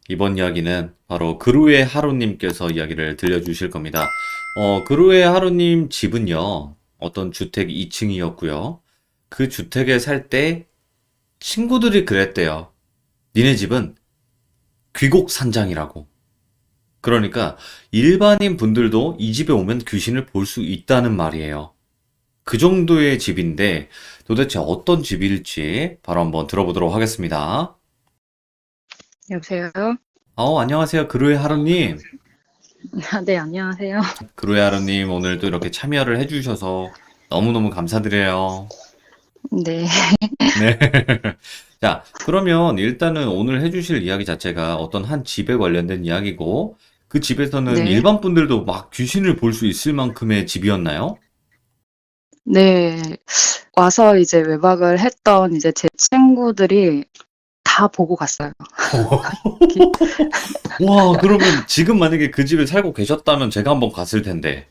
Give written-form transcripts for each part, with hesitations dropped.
이번 이야기는 바로 그루의 하루님께서 이야기를 들려주실 겁니다. 그루의 하루님 집은요, 어떤 주택 2층이었고요. 그 주택에 살 때 친구들이 그랬대요. 니네 집은 귀곡산장이라고. 그러니까 일반인 분들도 이 집에 오면 귀신을 볼 수 있다는 말이에요. 그 정도의 집인데 도대체 어떤 집일지 바로 한번 들어보도록 하겠습니다. 여보세요? 안녕하세요. 그루의 하루님. 네, 안녕하세요. 그루의 하루님, 오늘 또 이렇게 참여를 해주셔서 너무너무 감사드려요. 네, 네. 자, 그러면 일단은 오늘 해주실 이야기 자체가 어떤 한 집에 관련된 이야기고, 그 집에서는 네, 일반 분들도 막 귀신을 볼 수 있을 만큼의 집이었나요? 네. 와서 이제 외박을 했던 이제 제 친구들이 다 보고 갔어요. 기- 와, 그러면 지금 만약에 그 집에 살고 계셨다면 제가 한번 갔을 텐데.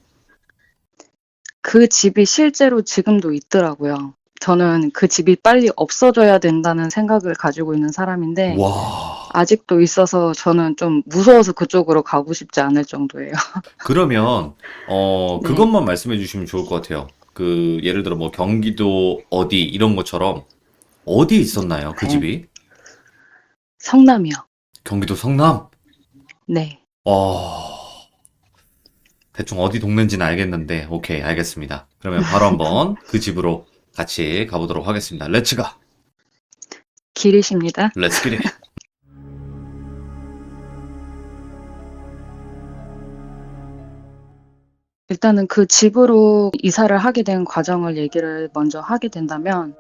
그 집이 실제로 지금도 있더라고요. 저는 그 집이 빨리 없어져야 된다는 생각을 가지고 있는 사람인데, 와. 아직도 있어서 저는 좀 무서워서 그쪽으로 가고 싶지 않을 정도예요. 그러면, 네, 그것만 말씀해 주시면 좋을 것 같아요. 예를 들어 뭐 경기도 어디 이런 것처럼 어디 있었나요? 그 네. 집이? 성남이요. 경기도 성남? 네. 어, 대충 어디 동네인지는 알겠는데, 오케이, 알겠습니다. 그러면 바로 한번 그 집으로 같이 가보도록 하겠습니다. 렛츠 가! 길이십니다. 렛츠 기릿! 일단은 그 집으로 이사를 하게 된 과정을 얘기를 먼저 하게 된다면,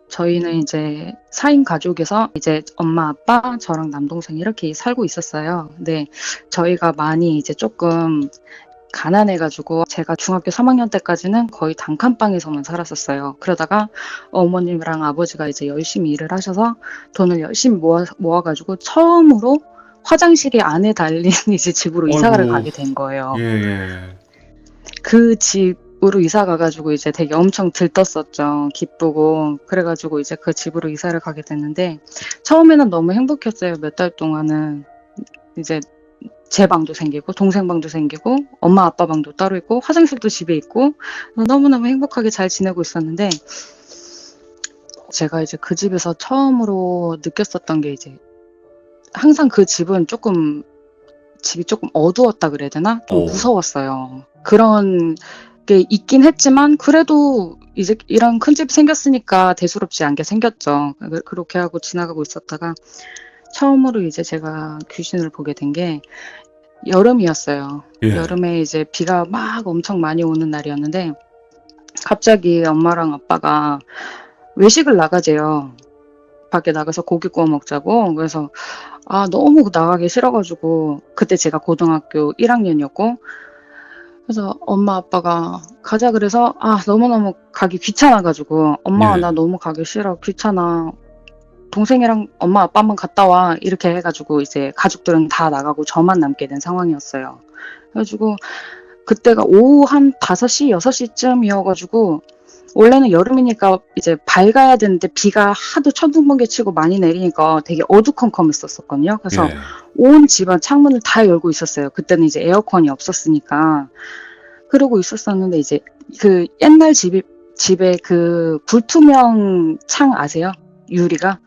저희는 이제 4인 가족에서 이제 엄마, 아빠, 저랑 남동생 이렇게 살고 있었어요. 근데 저희가 많이 이제 조금 가난해가지고 제가 중학교 3학년 때까지는 거의 단칸방에서만 살았었어요. 그러다가 어머님이랑 아버지가 이제 열심히 일을 하셔서 돈을 열심히 모아가지고 처음으로 화장실이 안에 달린 이제 집으로 이사를 어이구, 가게 된 예, 거예요. 예. 그 집으로 이사 가가지고 이제 되게 엄청 들떴었죠. 기쁘고. 그래가지고 이제 그 집으로 이사를 가게 됐는데, 처음에는 너무 행복했어요. 몇 달 동안은. 이제 제 방도 생기고, 동생 방도 생기고, 엄마 아빠 방도 따로 있고, 화장실도 집에 있고, 너무너무 행복하게 잘 지내고 있었는데, 제가 이제 그 집에서 처음으로 느꼈었던 게 이제, 항상 그 집은 집이 조금 어두웠다 그래야 되나? 좀 오, 무서웠어요. 그런 게 있긴 했지만 그래도 이제 이런 큰 집이 생겼으니까 대수롭지 않게 생겼죠. 그렇게 하고 지나가고 있었다가 처음으로 이제 제가 귀신을 보게 된 게 여름이었어요. 예, 여름에 이제 비가 막 엄청 많이 오는 날이었는데 갑자기 엄마랑 아빠가 외식을 나가재요. 밖에 나가서 고기 구워 먹자고. 그래서 너무 나가기 싫어가지고 그때 제가 고등학교 1학년이었고 그래서 엄마 아빠가 가자 그래서 너무너무 가기 귀찮아가지고 엄마 나 예. 너무 가기 싫어 귀찮아 동생이랑 엄마 아빠만 갔다 와 이렇게 해가지고 이제 가족들은 다 나가고 저만 남게 된 상황이었어요. 그래가지고 그때가 오후 한 5시 6시쯤이어가지고 원래는 여름이니까 이제 밝아야 되는데 비가 하도 천둥번개 치고 많이 내리니까 되게 어두컴컴했었거든요. 그래서 예. 온 집안 창문을 다 열고 있었어요. 그때는 이제 에어컨이 없었으니까. 그러고 있었었는데 이제 그 옛날 집에 그 불투명 창 아세요? 유리가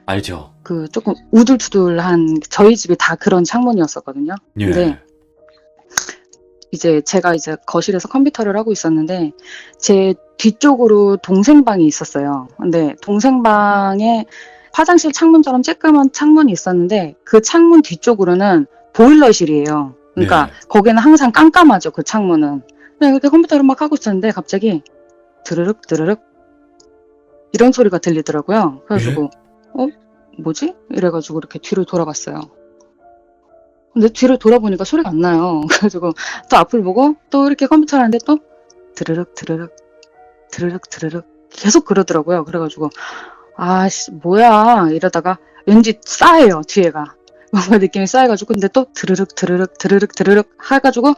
알죠? 그 조금 우둘투둘한 저희 집이 다 그런 창문이었었거든요. 근데 예, 이제 제가 이제 거실에서 컴퓨터를 하고 있었는데 제 뒤쪽으로 동생 방이 있었어요. 근데 동생 방에 화장실 창문처럼 쬐끄만 창문이 있었는데 그 창문 뒤쪽으로는 보일러실이에요. 그러니까 네. 거기는 항상 깜깜하죠. 그 창문은. 근데 그때 컴퓨터를 막 하고 있었는데 갑자기 드르륵 드르륵 이런 소리가 들리더라고요. 예? 그래가지고 뭐지? 이래가지고 이렇게 뒤를 돌아봤어요. 근데 뒤를 돌아보니까 소리가 안 나요. 그래가지고 또 앞을 보고 또 이렇게 컴퓨터를 하는데 또 드르륵 드르륵 드르륵 드르륵 계속 그러더라고요. 그래가지고 아씨 뭐야 이러다가 왠지 싸해요 뒤에가 뭔가 느낌이 싸해가지고 근데 또 드르륵 드르륵 드르륵 드르륵 해가지고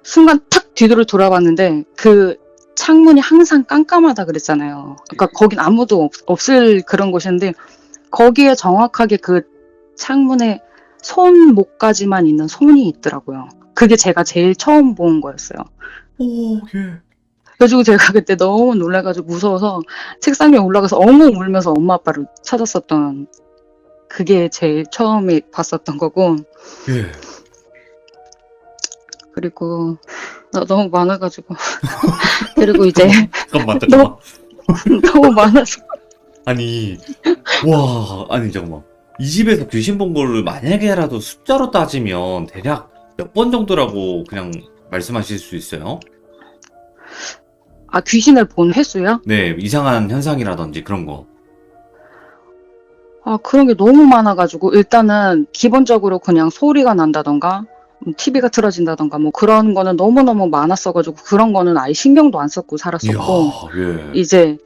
순간 탁 뒤를 돌아봤는데 그 창문이 항상 깜깜하다 그랬잖아요. 그러니까 거긴 아무도 없을 그런 곳이었는데 거기에 정확하게 그 창문에 손목까지만 있는 손이 있더라고요. 그게 제가 제일 처음 본 거였어요. 오, 예. 그래가지고 제가 그때 너무 놀라가지고 무서워서 책상 위에 올라가서 엉엉 울면서 엄마 아빠를 찾았었던 그게 제일 처음에 봤었던 거고. 예. 그리고 너무 많아가지고 그리고 이제 잠깐만. 너무 많아서 아니, 와, 아니, 잠깐만. 이 집에서 귀신 본 거를 만약에라도 숫자로 따지면 대략 몇 번 정도라고 그냥 말씀하실 수 있어요? 아 귀신을 본 횟수요? 네, 이상한 현상이라든지 그런 거. 아 그런 게 너무 많아가지고 일단은 기본적으로 그냥 소리가 난다던가 TV가 틀어진다던가 뭐 그런 거는 너무너무 많았어가지고 그런 거는 아예 신경도 안 썼고 이야, 살았었고 예. 이제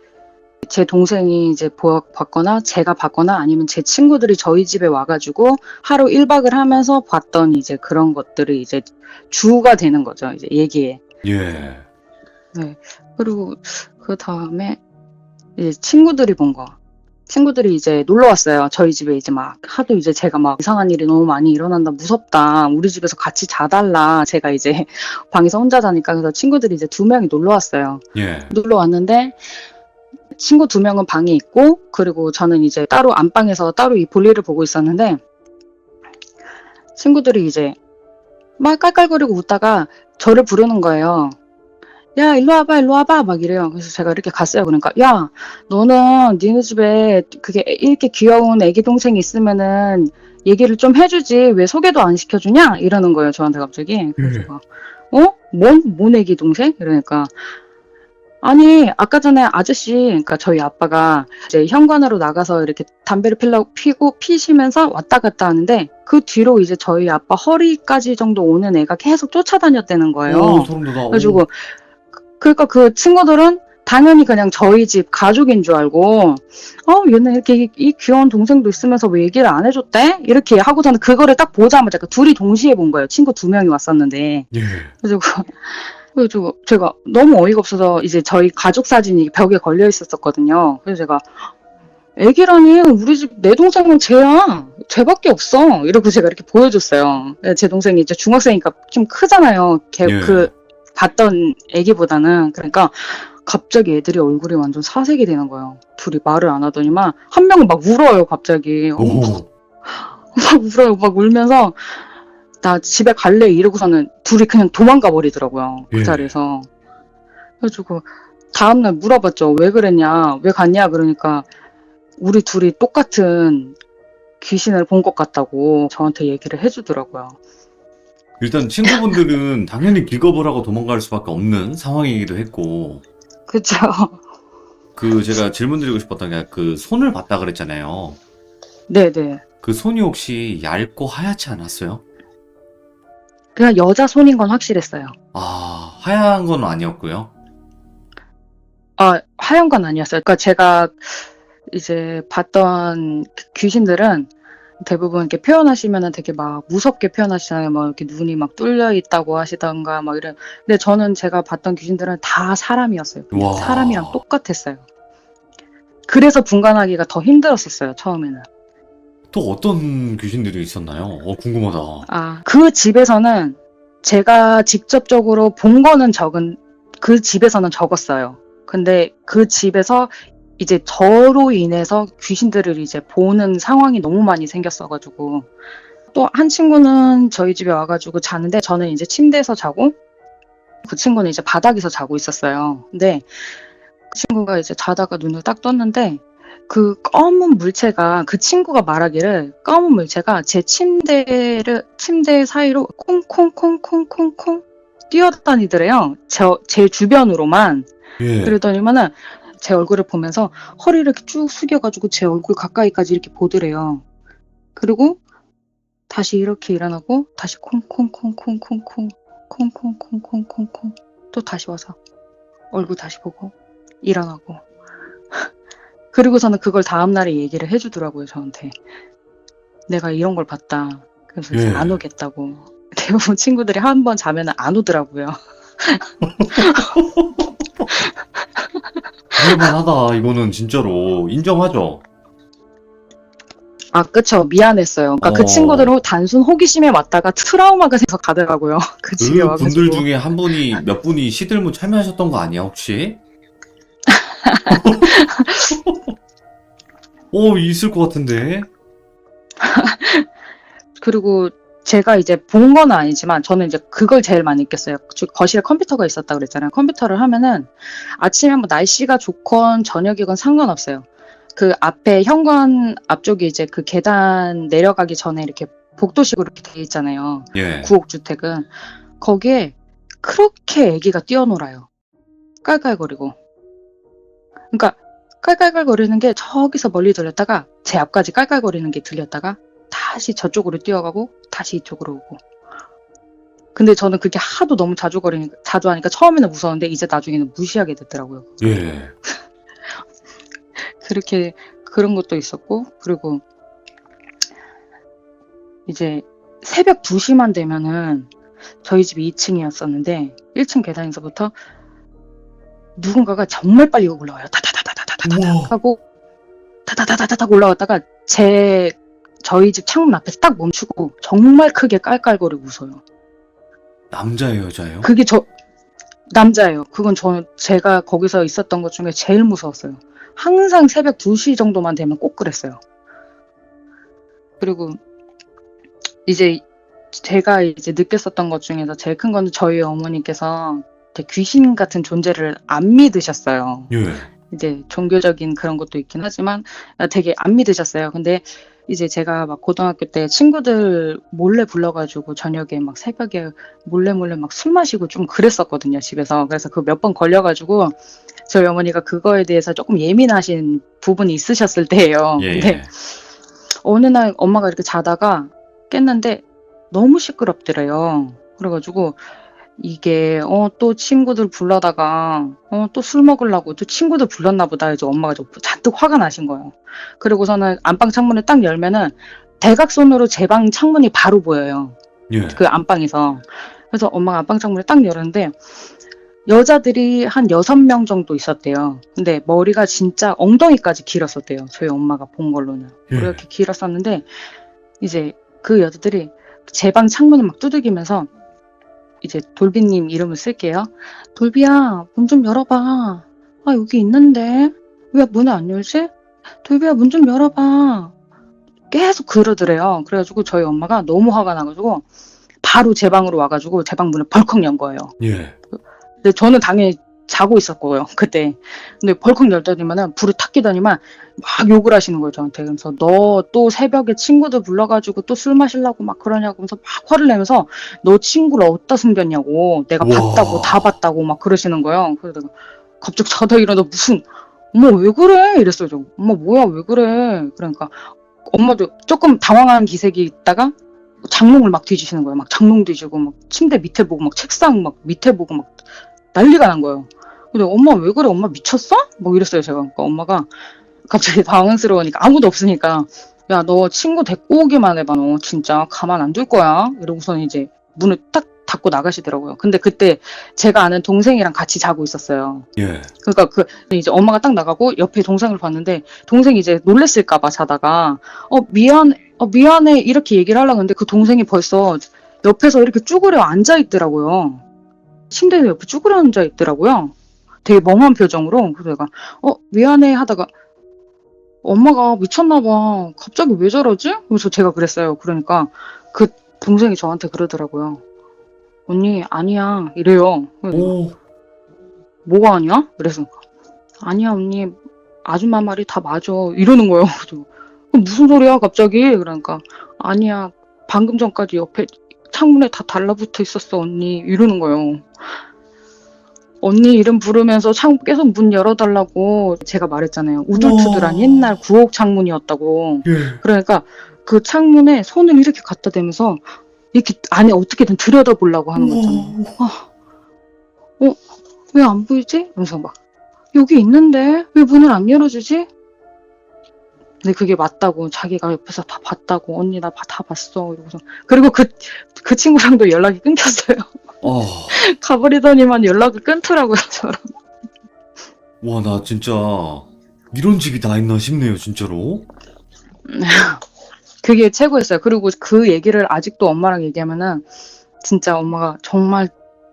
제 동생이 이제 봤거나 제가 봤거나 아니면 제 친구들이 저희 집에 와가지고 하루 1박을 하면서 봤던 이제 그런 것들이 이제 주가 되는 거죠. 이제 얘기에. 예. 네. 그리고 그 다음에 이제 친구들이 본 거. 친구들이 이제 놀러 왔어요. 저희 집에 이제 막 하도 이제 제가 막 이상한 일이 너무 많이 일어난다, 무섭다, 우리 집에서 같이 자달라. 제가 이제 방에서 혼자 자니까 그래서 친구들이 이제 2명이 놀러 왔어요. 예. 놀러 왔는데 친구 2명은 방에 있고 그리고 저는 이제 따로 안방에서 따로 이 볼일을 보고 있었는데 친구들이 이제 막 깔깔거리고 웃다가 저를 부르는 거예요. 야 일로 와봐 일로 와봐 막 이래요. 그래서 제가 이렇게 갔어요. 그러니까 야 너는 니네 집에 그게 이렇게 귀여운 애기 동생이 있으면은 얘기를 좀 해주지 왜 소개도 안 시켜주냐 이러는 거예요. 저한테 갑자기. 그래서 제가 뭔 애기 동생? 이러니까 아니 아까 전에 아저씨 그러니까 저희 아빠가 이제 현관으로 나가서 이렇게 담배를 피시면서 왔다 갔다 하는데 그 뒤로 이제 저희 아빠 허리까지 정도 오는 애가 계속 쫓아다녔다는 거예요. 오, 소름 돋아. 그래가지고 그러니까 그 친구들은 당연히 그냥 저희 집 가족인 줄 알고 얘는 이렇게 이 귀여운 동생도 있으면서 왜 얘기를 안 해줬대? 이렇게 하고서는 그거를 딱 보자마자 그러니까 둘이 동시에 본 거예요. 친구 2명이 왔었는데. 예. 그래서 제가 너무 어이가 없어서 이제 저희 가족 사진이 벽에 걸려 있었거든요. 그래서 제가 애기라니 우리 집 내 동생은 쟤야. 쟤밖에 없어. 이러고 제가 이렇게 보여줬어요. 제 동생이 이제 중학생이니까 좀 크잖아요. 예. 그 봤던 애기보다는. 그러니까 갑자기 애들이 얼굴이 완전 사색이 되는 거예요. 둘이 말을 안 하더니만 한 명은 막 울어요. 갑자기. 오. 막 울어요. 막 울면서 나 집에 갈래 이러고서는 둘이 그냥 도망가 버리더라고요. 그 예. 자리에서. 그래가지고 다음날 물어봤죠. 왜 그랬냐? 왜 갔냐? 그러니까 우리 둘이 똑같은 귀신을 본 것 같다고 저한테 얘기를 해주더라고요. 일단 친구분들은 당연히 기겁을 하고 도망갈 수밖에 없는 상황이기도 했고, 그쵸? 그 제가 질문 드리고 싶었던 게 그 손을 봤다 그랬잖아요. 네네. 그 손이 혹시 얇고 하얗지 않았어요? 그냥 여자 손인 건 확실했어요. 아, 하얀 건 아니었고요. 아, 하얀 건 아니었어요. 그러니까 제가 이제 봤던 귀신들은 대부분 이렇게 표현하시면은 되게 막 무섭게 표현하시잖아요. 막 이렇게 눈이 막 뚫려 있다고 하시던가 막 이런. 근데 저는 제가 봤던 귀신들은 다 사람이었어요. 와. 사람이랑 똑같았어요. 그래서 분간하기가 더 힘들었었어요. 처음에는. 또 어떤 귀신들이 있었나요? 궁금하다. 아, 그 집에서는 제가 직접적으로 본 거는 그 집에서는 적었어요. 근데 그 집에서 이제 저로 인해서 귀신들을 이제 보는 상황이 너무 많이 생겼어가지고 또 한 친구는 저희 집에 와가지고 자는데 저는 이제 침대에서 자고 그 친구는 이제 바닥에서 자고 있었어요. 근데 그 친구가 이제 자다가 눈을 딱 떴는데 그 검은 물체가 그 친구가 말하기를 검은 물체가 제 침대 사이로 콩콩콩콩콩콩 뛰어다니더래요. 제 주변으로만. 예. 그러더니만은 제 얼굴을 보면서 허리를 이렇게 쭉 숙여가지고 제 얼굴 가까이까지 이렇게 보더래요. 그리고 다시 이렇게 일어나고 다시 콩콩콩콩콩콩 콩콩콩콩콩콩 또 다시 와서 얼굴 다시 보고 일어나고 그리고서는 그걸 다음날에 얘기를 해주더라고요. 저한테. 내가 이런 걸 봤다. 그래서 이제 예. 안 오겠다고. 대부분 친구들이 한 번 자면 안 오더라고요. 그럴만하다. 이거는 진짜로 인정하죠. 아, 그쵸. 미안했어요. 그러니까 그 어, 친구들은 단순 호기심에 왔다가 트라우마가 돼서 가더라고요. 그 집에 그 분들 와가지고. 중에 몇 분이 시들문 참여하셨던 거 아니야, 혹시? 있을 것 같은데. 그리고 제가 이제 본 건 아니지만 저는 이제 그걸 제일 많이 느꼈어요. 거실에 컴퓨터가 있었다 그랬잖아요. 컴퓨터를 하면은 아침에 뭐 날씨가 좋건 저녁이건 상관없어요. 그 앞에 현관 앞쪽에 이제 그 계단 내려가기 전에 이렇게 복도식으로 이렇게 돼 있잖아요. 예. 구옥주택은. 거기에 그렇게 애기가 뛰어놀아요. 깔깔거리고. 그러니까 깔깔깔거리는 게 저기서 멀리 들렸다가 제 앞까지 깔깔거리는 게 들렸다가 다시 저쪽으로 뛰어가고 다시 이쪽으로 오고. 근데 저는 그게 하도 너무 자주 하니까 처음에는 무서웠는데 이제 나중에는 무시하게 됐더라고요. 예. 그렇게 그런 것도 있었고, 그리고 이제 새벽 2시만 되면은 저희 집이 2층이었었는데 1층 계단에서부터 누군가가 정말 빨리 올라와요. 타타타타타타타 우와. 하고 타타타타타 올라왔다가 저희 집 창문 앞에서 딱 멈추고 정말 크게 깔깔거리고 웃어요. 남자예요, 여자예요? 그게 남자예요. 그건 제가 거기서 있었던 것 중에 제일 무서웠어요. 항상 새벽 2시 정도만 되면 꼭 그랬어요. 그리고 이제 제가 이제 느꼈었던 것 중에서 제일 큰 건 저희 어머니께서 되게 귀신 같은 존재를 안 믿으셨어요. 예. 이제 종교적인 그런 것도 있긴 하지만 되게 안 믿으셨어요. 근데 이제 제가 막 고등학교 때 친구들 몰래 불러가지고 저녁에 막 새벽에 몰래 막 술 마시고 좀 그랬었거든요, 집에서. 그래서 그 몇 번 걸려가지고 저희 어머니가 그거에 대해서 조금 예민하신 부분이 있으셨을 때예요. 예, 근데 예. 어느 날 엄마가 이렇게 자다가 깼는데 너무 시끄럽더래요. 그래가지고 이게 또 친구들 불러다가 또 술 먹으려고 또 친구들 불렀나 보다 해서 엄마가 좀 잔뜩 화가 나신 거예요. 그리고서는 안방 창문을 딱 열면은 대각선으로 제 방 창문이 바로 보여요. 예. 그 안방에서. 그래서 엄마가 안방 창문을 딱 열었는데 여자들이 한 6명 정도 있었대요. 근데 머리가 진짜 엉덩이까지 길었었대요. 저희 엄마가 본 걸로는. 예. 그렇게 길었었는데 이제 그 여자들이 제 방 창문을 막 두들기면서 이제 돌비님 이름을 쓸게요. 돌비야, 문 좀 열어봐. 아, 여기 있는데. 왜 문을 안 열지? 돌비야, 문 좀 열어봐. 계속 그러더래요. 그래가지고 저희 엄마가 너무 화가 나가지고 바로 제 방으로 와가지고 제 방 문을 벌컥 연 거예요. 예. 근데 저는 당연히 자고 있었고요, 그때. 근데 벌컥 열더니만은 불을 탁 끼더니만 막 욕을 하시는 거예요, 저한테. 그래서 너 또 새벽에 친구들 불러가지고 또 술 마시려고 막 그러냐고 하면서 막 화를 내면서 너 친구를 어디다 숨겼냐고. 내가 봤다고, 다 와. 봤다고 막 그러시는 거예요. 그래서 내가 갑자기 자다 일어나 엄마 왜 그래? 이랬어요, 저. 엄마 뭐야, 왜 그래? 그러니까 엄마도 조금 당황한 기색이 있다가 장롱을 막 뒤지시는 거예요. 막 장롱 뒤지고 막 침대 밑에 보고 막 책상 막 밑에 보고 막 난리가 난 거예요. 근데 엄마 왜 그래? 엄마 미쳤어? 뭐 이랬어요, 제가. 그러니까 엄마가 갑자기 당황스러우니까 아무도 없으니까 야, 너 친구 데리고 오기만 해봐. 너 진짜 가만 안 둘 거야. 이러고서는 이제 문을 딱 닫고 나가시더라고요. 근데 그때 제가 아는 동생이랑 같이 자고 있었어요. 예. 그러니까 이제 엄마가 딱 나가고 옆에 동생을 봤는데 동생이 이제 놀랬을까봐 자다가 미안해 이렇게 얘기를 하려고 했는데 그 동생이 벌써 옆에서 이렇게 쭈그려 앉아 있더라고요. 침대 옆에 쭈그려 앉아 있더라고요. 되게 멍한 표정으로. 그래서 내가 미안해 하다가 엄마가 미쳤나 봐. 갑자기 왜 저러지? 그래서 제가 그랬어요. 그러니까 그 동생이 저한테 그러더라고요. 언니 아니야 이래요. 그래서 내가 오. 뭐가 아니야? 그래서 아니야 언니 아줌마 말이 다 맞아 이러는 거예요. 그래서 무슨 소리야 갑자기? 그러니까 아니야 방금 전까지 옆에 창문에 다 달라붙어 있었어 언니 이러는 거예요. 언니 이름 부르면서 계속 문 열어달라고 제가 말했잖아요. 우둘투둘한 옛날 와. 구옥 창문이었다고. 예. 그러니까 그 창문에 손을 이렇게 갖다 대면서 이렇게 안에 어떻게든 들여다보려고 하는 거 있잖아요. 우와. 왜 안 보이지? 이러면서 막 여기 있는데 왜 문을 안 열어주지? 근데 그게 맞다고 자기가 옆에서 다 봤다고 언니 나 다 봤어 이러고서 그리고 그 친구랑도 연락이 끊겼어요. 어. 가버리더니만 연락을 끊더라고요 저랑. 와, 나 진짜 이런 집이 다 있나 싶네요, 진짜로. 그게 최고였어요. 그리고 그 얘기를 아직도 엄마랑 얘기하면은 진짜 엄마가 정말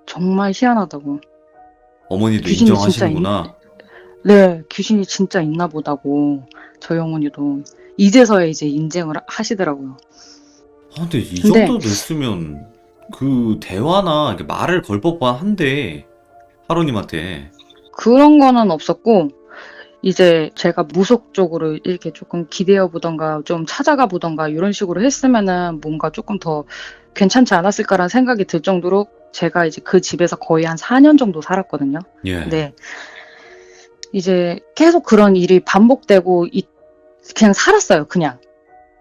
정말 희한하다고. 어머니도 귀신이 진짜 인정하시는구나. 네, 귀신이 진짜 있나 보다고 저희 어머니도 이제서야 이제 인정을 하시더라고요. 아, 근데 이 근데 정도 됐으면 그 대화나 이렇게 말을 걸 법한 한데 하루님한테. 그런 거는 없었고 이제 제가 무속적으로 이렇게 조금 기대어 보던가 좀 찾아가 보던가 이런 식으로 했으면은 뭔가 조금 더 괜찮지 않았을까라는 생각이 들 정도로 제가 이제 그 집에서 거의 한 4년 정도 살았거든요. 예. 근데 이제 계속 그런 일이 반복되고 그냥 살았어요. 그냥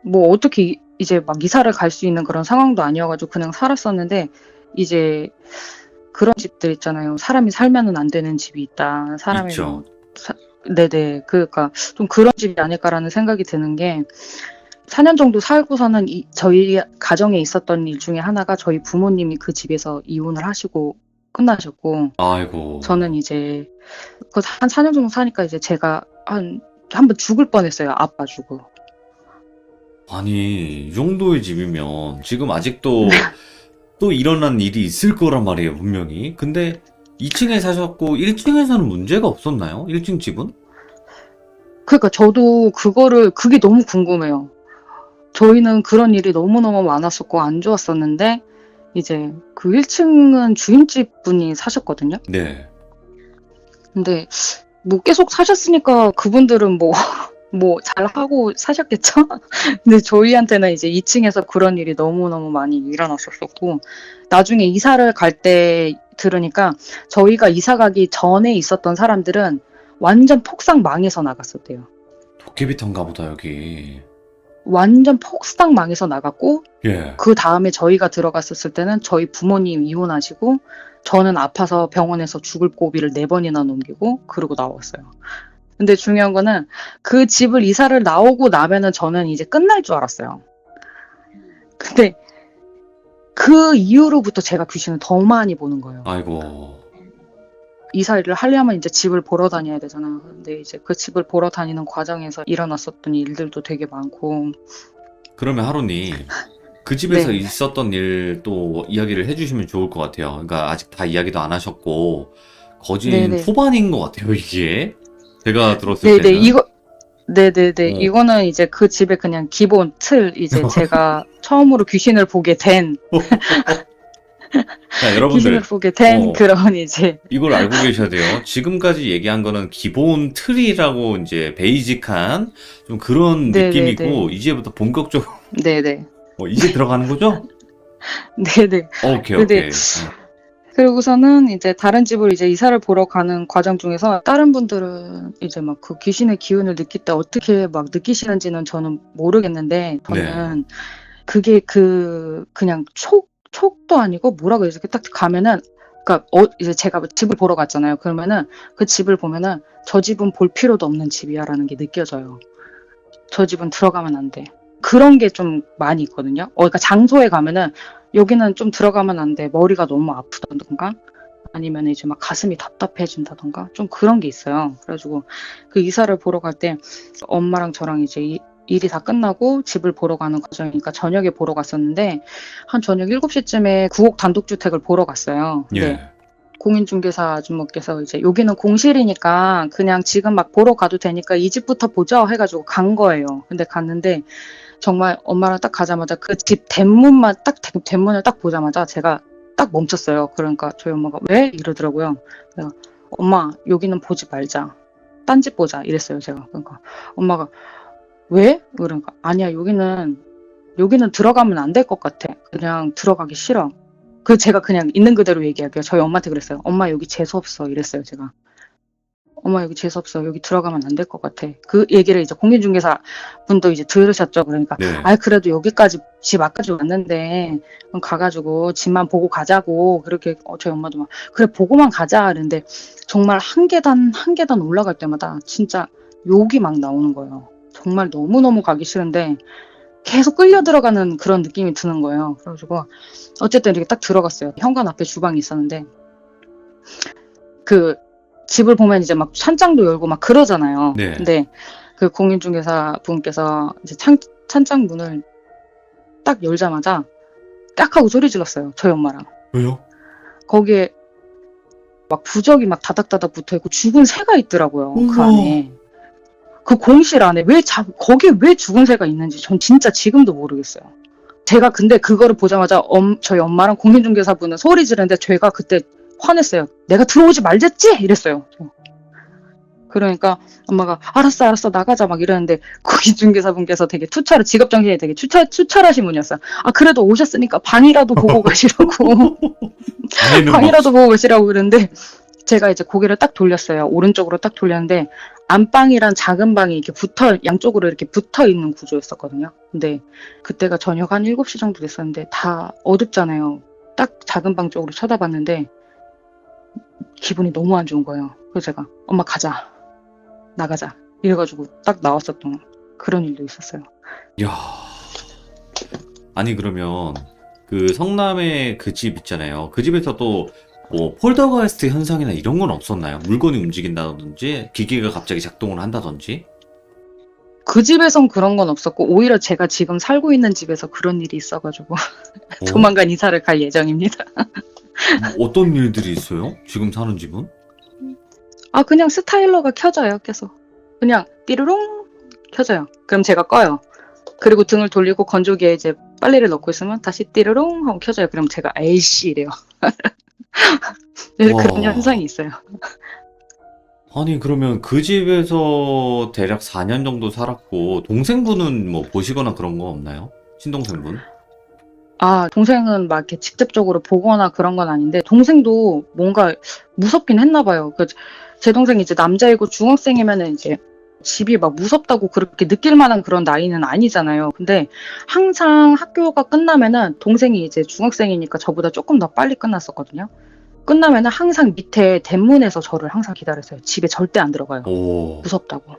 뭐 어떻게 이제 막 이사를 갈 수 있는 그런 상황도 아니어가지고 그냥 살았었는데 이제 그런 집들 있잖아요. 사람이 살면은 안 되는 집이 있다. 사람이 뭐 있죠. 네네. 그러니까 좀 그런 집이 아닐까라는 생각이 드는 게 4년 정도 살고서는 저희 가정에 있었던 일 중에 하나가 저희 부모님이 그 집에서 이혼을 하시고 끝나셨고 아이고. 저는 이제 한 4년 정도 사니까 이제 제가 한번 죽을 뻔했어요. 아파주고. 아니, 이 정도의 집이면 지금 아직도 또 일어난 일이 있을 거란 말이에요, 분명히. 근데 2층에 사셨고 1층에서는 문제가 없었나요? 1층 집은? 그러니까 저도 그게 너무 궁금해요. 저희는 그런 일이 너무너무 많았었고 안 좋았었는데 이제 그 1층은 주인집 분이 사셨거든요. 네. 근데 뭐 계속 사셨으니까 그분들은 뭐 잘하고 사셨겠죠? 근데 저희한테는 이제 2층에서 그런 일이 너무너무 많이 일어났었고 나중에 이사를 갈 때 들으니까 저희가 이사 가기 전에 있었던 사람들은 완전 폭삭 망해서 나갔었대요. 도깨비터인가 보다, 여기. 완전 폭삭 망해서 나갔고 예. 그 다음에 저희가 들어갔었을 때는 저희 부모님 이혼하시고 저는 아파서 병원에서 죽을 고비를 4번이나 넘기고 그러고 나왔어요. 근데 중요한 거는 그 집을 이사를 나오고 나면은 저는 이제 끝날 줄 알았어요. 근데 그 이후로부터 제가 귀신을 더 많이 보는 거예요. 아이고. 이사 일을 하려면 이제 집을 보러 다녀야 되잖아. 근데 이제 그 집을 보러 다니는 과정에서 일어났었던 일들도 되게 많고. 그러면 하루님, 그 집에서 네. 있었던 일 또 이야기를 해주시면 좋을 것 같아요. 그러니까 아직 다 이야기도 안 하셨고, 거진 네네. 후반인 것 같아요, 이게. 제가 들었을 네네. 때는. 네네네. 어. 이거는 이제 그 집의 그냥 기본 틀, 이제 제가 처음으로 귀신을 보게 된, 자, 귀신을 여러분들, 보게 된 어, 그런 이제, 이걸 알고 계셔야 돼요. 지금까지 얘기한 거는 기본 틀이라고 이제 베이직한 좀 그런 느낌이고, 네네네. 이제부터 본격적으로, 네네. 이제 들어가는 거죠? 네네. 오케이, 근데 오케이. 그러고서는 이제 다른 집을 이제 이사를 보러 가는 과정 중에서 다른 분들은 이제 막 그 귀신의 기운을 느낄 때 어떻게 막 느끼시는지는 저는 모르겠는데 네. 저는 그게 그냥 촉도 아니고 뭐라 그러지? 딱 가면은 그러니까 이제 제가 집을 보러 갔잖아요. 그러면은 그 집을 보면은 저 집은 볼 필요도 없는 집이야라는 게 느껴져요. 저 집은 들어가면 안 돼. 그런 게 좀 많이 있거든요. 그러니까 장소에 가면은 여기는 좀 들어가면 안 돼. 머리가 너무 아프다던가 아니면 이제 막 가슴이 답답해진다던가 좀 그런 게 있어요. 그래가지고 그 이사를 보러 갈 때 엄마랑 저랑 이제 일이 다 끝나고 집을 보러 가는 과정이니까 저녁에 보러 갔었는데 한 저녁 7시쯤에 9억 단독주택을 보러 갔어요. 근데 예. 공인중개사 아주머니께서 이제 여기는 공실이니까 그냥 지금 막 보러 가도 되니까 이 집부터 보죠 해가지고 간 거예요. 근데 갔는데 정말 엄마랑 딱 가자마자 그 집 대문만 대문을 딱 보자마자 제가 딱 멈췄어요. 그러니까 저희 엄마가 왜? 이러더라고요. 내가 엄마 여기는 보지 말자. 딴 집 보자 이랬어요. 제가. 그러니까 엄마가 왜? 그러니까 아니야 여기는 들어가면 안 될 것 같아. 그냥 들어가기 싫어. 제가 그냥 있는 그대로 얘기할게요. 저희 엄마한테 그랬어요. 엄마 여기 재수없어 이랬어요. 제가. 엄마 여기 재수없어. 여기 들어가면 안 될 것 같아. 그 얘기를 이제 공인중개사 분도 이제 들으셨죠. 그러니까 네. 그래도 여기까지 집 앞까지 왔는데 그럼 가가지고 집만 보고 가자고 그렇게 저희 엄마도 막 그래 보고만 가자 이랬는데 정말 한 계단 한 계단 올라갈 때마다 진짜 욕이 막 나오는 거예요. 정말 너무너무 가기 싫은데 계속 끌려 들어가는 그런 느낌이 드는 거예요. 그래가지고 어쨌든 이렇게 딱 들어갔어요. 현관 앞에 주방이 있었는데 그 집을 보면 이제 막 찬장도 열고 막 그러잖아요. 네. 근데 그 공인중개사 분께서 이제 찬장 문을 딱 열자마자 딱 하고 소리 질렀어요. 저희 엄마랑. 왜요? 거기에 막 부적이 막 다닥다닥 붙어있고 죽은 새가 있더라고요. 그 우와. 안에. 그 공실 안에 거기에 왜 죽은 새가 있는지 전 진짜 지금도 모르겠어요. 제가 근데 그거를 보자마자 저희 엄마랑 공인중개사분은 소리 지르는데 제가 그때 화냈어요. 내가 들어오지 말랬지? 이랬어요. 그러니까 엄마가 알았어 나가자 막 이러는데 공인중개사분께서 되게 직업정신이 되게 투철하신 분이었어요. 아 그래도 오셨으니까 방이라도 보고 가시라고 안에는 막 방이라도 보고 가시라고 그러는데 제가 이제 고개를 딱 돌렸어요. 오른쪽으로 딱 돌렸는데 안방이랑 작은 방이 이렇게 양쪽으로 이렇게 붙어 있는 구조였었거든요. 근데 그때가 저녁 한 7시 정도 됐었는데 다 어둡잖아요. 딱 작은 방 쪽으로 쳐다봤는데 기분이 너무 안 좋은 거예요. 그래서 제가 엄마 가자. 나가자. 이래가지고 딱 나왔었던 그런 일도 있었어요. 야. 아니 그러면 그 성남에 그 집 있잖아요. 그 집에서 또 뭐 폴더가이스트 현상이나 이런 건 없었나요? 물건이 움직인다든지 기계가 갑자기 작동을 한다든지? 그 집에선 그런 건 없었고 오히려 제가 지금 살고 있는 집에서 그런 일이 있어가지고 어? 조만간 이사를 갈 예정입니다. 어떤 일들이 있어요? 지금 사는 집은? 아 그냥 스타일러가 켜져요. 계속 그냥 띠르롱 켜져요. 그럼 제가 꺼요. 그리고 등을 돌리고 건조기에 이제 빨래를 넣고 있으면 다시 띠르롱 하고 켜져요. 그럼 제가 에이씨 이래요. 그런 와. 현상이 있어요. 아니 그러면 그 집에서 대략 4년 정도 살았고 동생분은 뭐 보시거나 그런 거 없나요? 친동생분? 아 동생은 막 이렇게 직접적으로 보거나 그런 건 아닌데 동생도 뭔가 무섭긴 했나 봐요. 제 동생이 이제 남자이고 중학생이면은 이제 집이 막 무섭다고 그렇게 느낄 만한 그런 나이는 아니잖아요. 근데 항상 학교가 끝나면은 동생이 이제 중학생이니까 저보다 조금 더 빨리 끝났었거든요. 끝나면은 항상 밑에 대문에서 저를 항상 기다렸어요. 집에 절대 안 들어가요. 오. 무섭다고.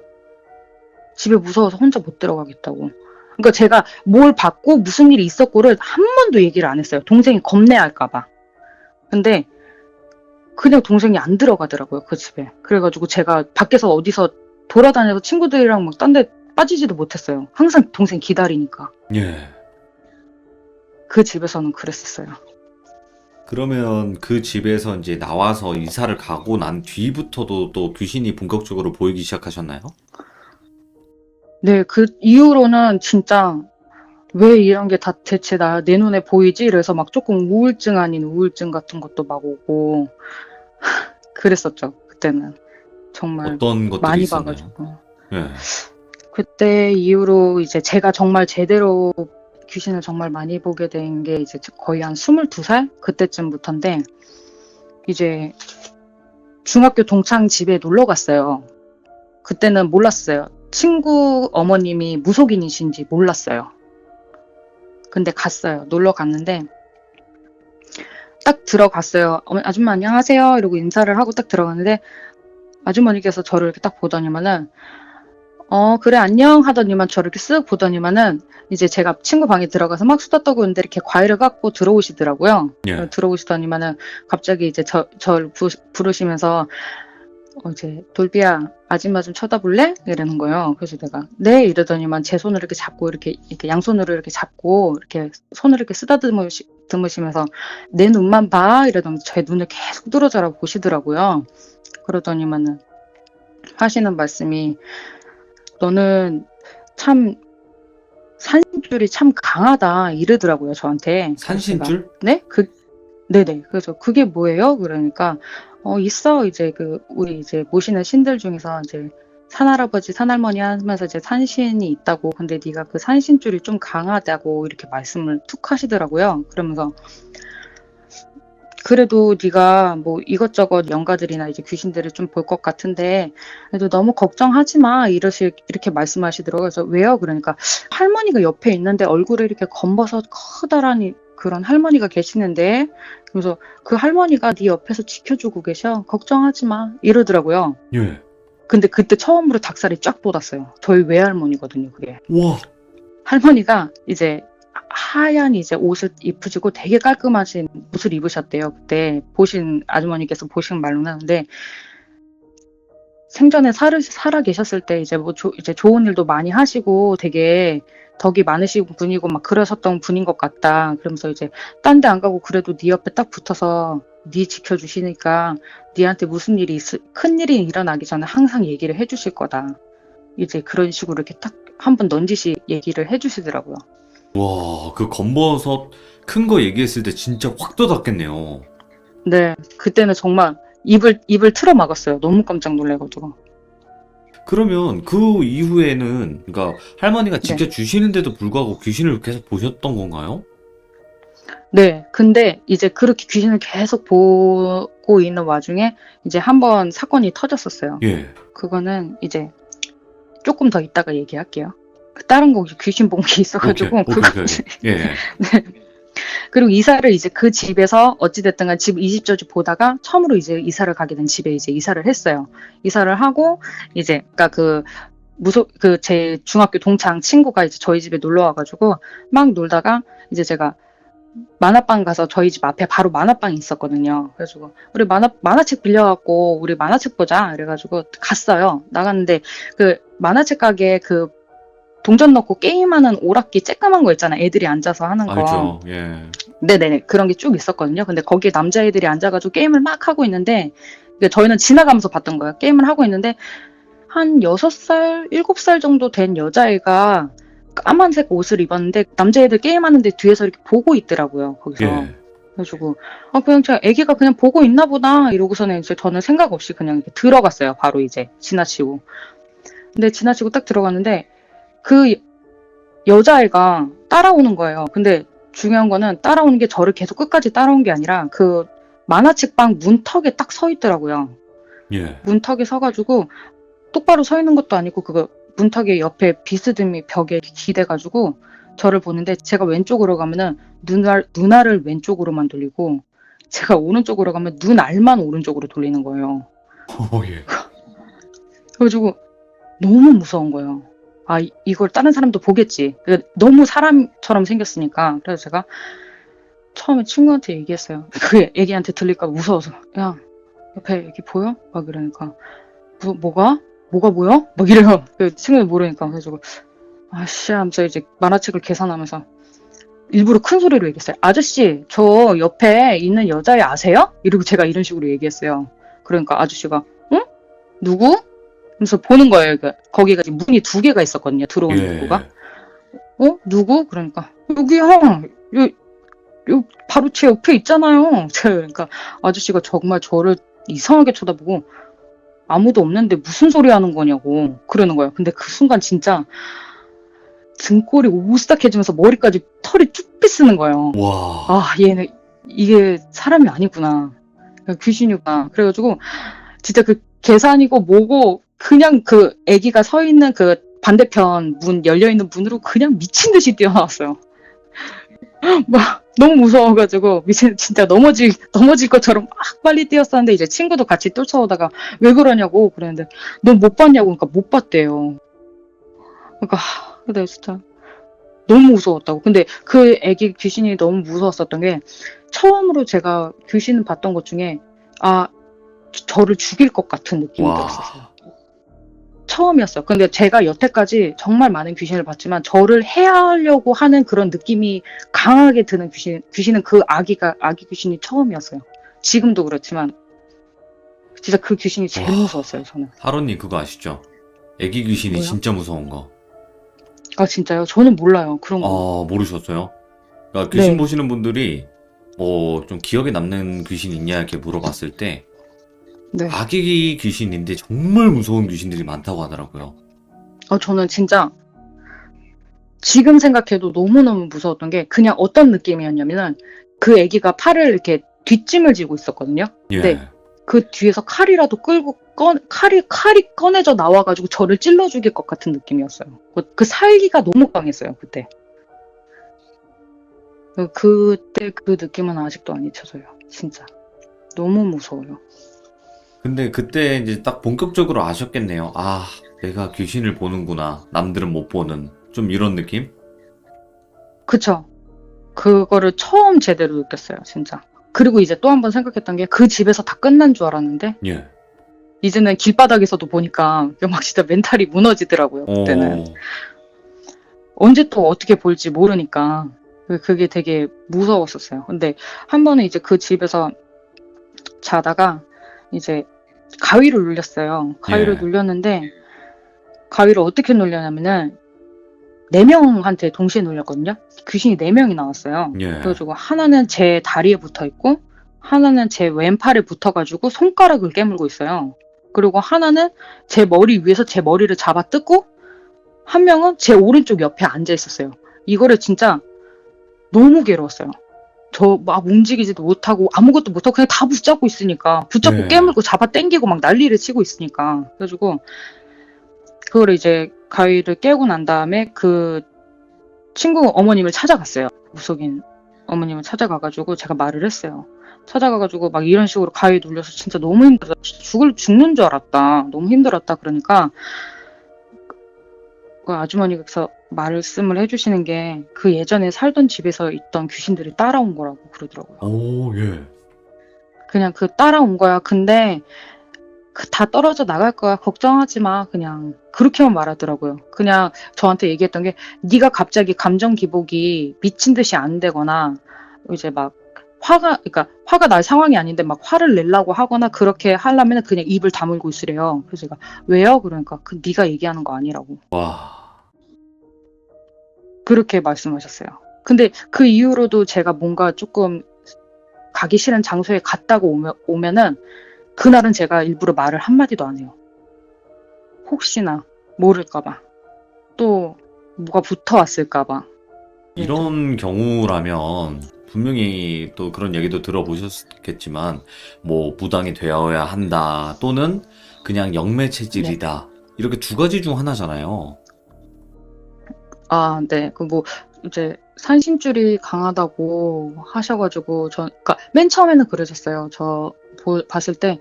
집에 무서워서 혼자 못 들어가겠다고. 그러니까 제가 뭘 받고 무슨 일이 있었고를 한 번도 얘기를 안 했어요. 동생이 겁내할까봐. 근데 그냥 동생이 안 들어가더라고요. 그 집에. 그래가지고 제가 밖에서 어디서 돌아다녀서 친구들이랑 막 딴 데 빠지지도 못했어요. 항상 동생 기다리니까. 예. 그 집에서는 그랬었어요. 그러면 그 집에서 이제 나와서 이사를 가고 난 뒤부터도 또 귀신이 본격적으로 보이기 시작하셨나요? 네, 그 이후로는 진짜 왜 이런 게 다 대체 내 눈에 보이지? 이래서 막 조금 우울증 아닌 우울증 같은 것도 막 오고 그랬었죠. 그때는 정말 어떤 것들이 많이 있었나요? 봐가지고. 예. 그때 이후로 이제 제가 정말 제대로 귀신을 정말 많이 보게 된 게 이제 거의 한 22살? 그때쯤부터인데 이제 중학교 동창 집에 놀러 갔어요. 그때는 몰랐어요. 친구 어머님이 무속인이신지 몰랐어요. 근데 갔어요. 놀러 갔는데 딱 들어갔어요. 아줌마 안녕하세요 이러고 인사를 하고 딱 들어갔는데 아주머니께서 저를 이렇게 딱 보더니만은 그래 안녕 하더니만 저를 이렇게 쓱 보더니만은 이제 제가 친구 방에 들어가서 막 수다 떨고 있는데 이렇게 과일을 갖고 들어오시더라고요. 예. 들어오시더니만은 갑자기 이제 저를 부르시면서 이제 돌비야 아줌마 좀 쳐다볼래? 이러는 거예요. 그래서 내가 네 이러더니만 제 손을 이렇게 잡고 이렇게 양손으로 이렇게 잡고 이렇게 손을 이렇게 쓰다듬으시면서 내 눈만 봐 이러더니 제 눈을 계속 뚫어져라 보시더라고요. 그러더니만은 하시는 말씀이 너는 참 산신줄이 참 강하다 이러더라고요 저한테. 산신줄? 네? 네네. 그래서 그게 뭐예요? 그러니까 있어. 이제 우리 이제 모시는 신들 중에서 이제 산할아버지, 산할머니 하면서 이제 산신이 있다고. 근데 네가 그 산신줄이 좀 강하다고 이렇게 말씀을 툭 하시더라고요. 그러면서 그래도 네가 뭐 이것저것 영가들이나 이제 귀신들을 좀 볼 것 같은데 그래도 너무 걱정하지 마 이렇게 말씀하시더라고요. 그래서 왜요? 그러니까 할머니가 옆에 있는데 얼굴을 이렇게 검버섯 커다란 그런 할머니가 계시는데 그래서 그 할머니가 네 옆에서 지켜주고 계셔. 걱정하지 마 이러더라고요. 예. 근데 그때 처음으로 닭살이 쫙 돋았어요. 저희 외할머니거든요, 그게. 와. 할머니가 이제 하얀 이제 옷을 입으시고 되게 깔끔하신 옷을 입으셨대요. 그때 아주머니께서 보신 말로는. 근데 생전에 살아 계셨을 때 이제 뭐 이제 좋은 일도 많이 하시고 되게 덕이 많으신 분이고 막 그러셨던 분인 것 같다. 그러면서 이제 딴 데 안 가고 그래도 네 옆에 딱 붙어서 네 지켜주시니까 니한테 무슨 큰 일이 일어나기 전에 항상 얘기를 해주실 거다. 이제 그런 식으로 이렇게 딱 한 번 넌지시 얘기를 해주시더라고요. 와, 그 검버섯 큰 거 얘기했을 때 진짜 확 돋았겠네요. 네, 그때는 정말 입을 틀어 막았어요. 너무 깜짝 놀래가지고. 그러면 그 이후에는, 그러니까 할머니가 네. 지켜주시는데도 불구하고 귀신을 계속 보셨던 건가요? 네, 근데 이제 그렇게 귀신을 계속 보고 있는 와중에 이제 한 번 사건이 터졌었어요. 예. 그거는 이제 조금 더 이따가 얘기할게요. 다른 거 귀신 본 게 오케이, 있어가지고 오케이, 그거 오케이. 예. 네. 그리고 이사를 이제 그 집에서 어찌됐든 간 집 이집저집 보다가 처음으로 이제 이사를 가게 된 집에 이제 이사를 했어요. 이사를 하고 이제 그러니까 그 제 중학교 동창 친구가 이제 저희 집에 놀러 와가지고 막 놀다가 이제 제가 만화방 가서 저희 집 앞에 바로 만화방이 있었거든요. 그래가지고 우리 만화책 빌려갖고 우리 만화책 보자. 그래가지고 갔어요. 나갔는데 그 만화책 가게 그 동전 넣고 게임하는 오락기 쬐까만 거 있잖아. 애들이 앉아서 하는 거. 알죠. 예. 네네네. 그런 게 쭉 있었거든요. 근데 거기에 남자애들이 앉아가지고 게임을 막 하고 있는데, 그러니까 저희는 지나가면서 봤던 거예요. 게임을 하고 있는데, 한 6살, 7살 정도 된 여자애가 까만색 옷을 입었는데, 남자애들 게임하는데 뒤에서 이렇게 보고 있더라고요. 거기서. 예. 그래가지고, 그냥 제가 애기가 그냥 보고 있나 보다. 이러고서는 이제 저는 생각 없이 그냥 이렇게 들어갔어요. 바로 이제 지나치고. 근데 지나치고 딱 들어갔는데, 그 여자애가 따라오는 거예요. 근데 중요한 거는 따라오는 게 저를 계속 끝까지 따라온 게 아니라 그 만화책방 문턱에 딱 서 있더라고요. 예. 문턱에 서가지고 똑바로 서 있는 것도 아니고 그거 문턱에 옆에 비스듬히 벽에 기대가지고 저를 보는데 제가 왼쪽으로 가면은 눈알을 왼쪽으로만 돌리고 제가 오른쪽으로 가면 눈알만 오른쪽으로 돌리는 거예요. 예. 그래가지고 너무 무서운 거예요. 아, 이걸 다른 사람도 보겠지. 너무 사람처럼 생겼으니까. 그래서 제가 처음에 친구한테 얘기했어요. 그 애기한테 들릴까 봐 무서워서. 야, 옆에 애기 보여? 막 이러니까. 뭐가? 뭐가 보여? 막 이래요. 그 친구는 모르니까. 그래가지고, 아씨, 하면서 이제 만화책을 계산하면서 일부러 큰 소리로 얘기했어요. 아저씨, 저 옆에 있는 여자애 아세요? 이러고 제가 이런 식으로 얘기했어요. 그러니까 아저씨가, 응? 누구? 그래서 보는 거예요. 거기가 지금 문이 2개가 있었거든요. 들어오는 예. 입구가. 누구? 그러니까 여기요. 요 바로 제 옆에 있잖아요. 그러니까 아저씨가 정말 저를 이상하게 쳐다보고 아무도 없는데 무슨 소리 하는 거냐고 그러는 거예요. 근데 그 순간 진짜 등골이 오싹해지면서 머리까지 털이 쭉 빗쓰는 거예요. 와. 아, 얘는 이게 사람이 아니구나. 귀신이구나. 그래가지고 진짜 그 계산이고 뭐고 그냥 그 아기가 서 있는 그 반대편 문 열려있는 문으로 그냥 미친 듯이 뛰어나왔어요. 막 너무 무서워가지고 진짜 넘어질 것처럼 막 빨리 뛰었었는데 이제 친구도 같이 쫓아오다가 왜 그러냐고 그랬는데 너 못 봤냐고 그러니까 못 봤대요. 그러니까 근데 진짜 너무 무서웠다고. 근데 그 아기 귀신이 너무 무서웠었던 게 처음으로 제가 귀신을 봤던 것 중에 저를 죽일 것 같은 느낌이 와. 들었었어요. 처음이었어요. 근데 제가 여태까지 정말 많은 귀신을 봤지만 저를 해하려고 하는 그런 느낌이 강하게 드는 귀신은 그 아기 귀신이 처음이었어요. 지금도 그렇지만 진짜 그 귀신이 제일 와. 무서웠어요, 저는. 하로님 그거 아시죠? 애기 귀신이 뭐요? 진짜 무서운 거. 아, 진짜요? 저는 몰라요. 그런 거. 모르셨어요? 그러니까 귀신 네. 보시는 분들이 뭐 좀 기억에 남는 귀신 있냐 이렇게 물어봤을 때 네. 아기 귀신인데 정말 무서운 귀신들이 많다고 하더라고요. 저는 진짜 지금 생각해도 너무너무 무서웠던 게 그냥 어떤 느낌이었냐면은 그 아기가 팔을 이렇게 뒷짐을 지고 있었거든요. 예. 네. 그 뒤에서 칼이라도 끌고 칼이 꺼내져 나와가지고 저를 찔러 죽일 것 같은 느낌이었어요. 그 살기가 너무 강했어요, 그때. 그때 그 느낌은 아직도 안 잊혀져요. 진짜. 너무 무서워요. 근데 그때 이제 딱 본격적으로 아셨겠네요. 아, 내가 귀신을 보는구나. 남들은 못 보는. 좀 이런 느낌? 그쵸? 그거를 처음 제대로 느꼈어요, 진짜. 그리고 이제 또 한 번 생각했던 게 그 집에서 다 끝난 줄 알았는데 예. 이제는 길바닥에서도 보니까 막 진짜 멘탈이 무너지더라고요. 그때는. 어, 언제 또 어떻게 볼지 모르니까 그게 되게 무서웠었어요. 근데 한 번은 이제 그 집에서 자다가 이제 가위를 눌렸어요. 가위를 예, 눌렸는데 가위를 어떻게 눌렸냐면은 네 명한테 동시에 눌렸거든요. 귀신이 네 명이 나왔어요. 예. 그래가지고 하나는 제 다리에 붙어 있고 하나는 제 왼팔에 붙어가지고 손가락을 깨물고 있어요. 그리고 하나는 제 머리 위에서 제 머리를 잡아 뜯고 한 명은 제 오른쪽 옆에 앉아 있었어요. 이거를 진짜 너무 괴로웠어요. 저 막 움직이지도 못하고 아무것도 못하고 그냥 다 붙잡고 있으니까 붙잡고 예. 깨물고 잡아 당기고 막 난리를 치고 있으니까 그래가지고 그거를 이제 가위를 깨고 난 다음에 그 친구 어머님을 찾아갔어요. 무속인 어머님을 찾아가가지고 제가 말을 했어요. 찾아가가지고 막 이런 식으로 가위 눌려서 진짜 너무 힘들다. 죽는 줄 알았다. 너무 힘들었다. 그러니까 그 아주머니께서 말씀을 해주시는 게 그 예전에 살던 집에서 있던 귀신들이 따라온 거라고 그러더라고요. 오, 예. 그냥 그 따라온 거야. 근데 다 떨어져 나갈 거야. 걱정하지 마. 그냥 그렇게만 말하더라고요. 그냥 저한테 얘기했던 게 네가 갑자기 감정 기복이 미친 듯이 안 되거나 이제 막 화가 날 상황이 아닌데 막 화를 내려고 하거나 그렇게 하려면 그냥 입을 다물고 있으래요. 그래서 제가 왜요? 그러니까 그 네가 얘기하는 거 아니라고. 와, 그렇게 말씀하셨어요. 근데 그 이후로도 제가 뭔가 조금 가기 싫은 장소에 갔다고 오면은 그날은 제가 일부러 말을 한마디도 안 해요. 혹시나 모를까봐. 또 뭐가 붙어왔을까봐. 네, 좀. 이런 경우라면 분명히 또 그런 얘기도 들어보셨겠지만, 뭐, 무당이 되어야 한다, 또는 그냥 영매 네. 체질이다. 이렇게 두 가지 중 하나잖아요. 아, 네. 그 뭐 이제 산신줄이 강하다고 하셔가지고 그러니까 맨 처음에는 그러셨어요. 저 봤을 때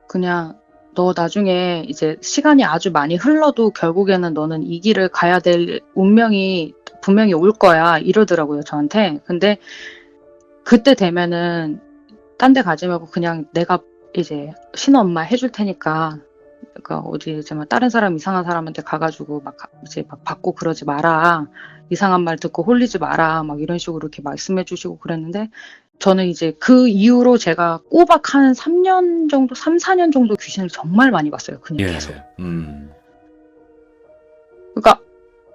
그냥 너 나중에 이제 시간이 아주 많이 흘러도 결국에는 너는 이 길을 가야 될 운명이 분명히 올 거야 이러더라고요, 저한테. 근데 그때 되면은 딴 데 가지 말고 그냥 내가 이제 신엄마 해줄 테니까 그러니까 어디 이제 막 다른 사람 이상한 사람한테 가가지고 막 이제 막 받고 그러지 마라. 이상한 말 듣고 홀리지 마라. 막 이런 식으로 이렇게 말씀해 주시고 그랬는데 저는 이제 그 이후로 제가 꼬박 한 3년 정도, 3, 4년 정도 귀신을 정말 많이 봤어요. 그냥 계속. 예, 그러니까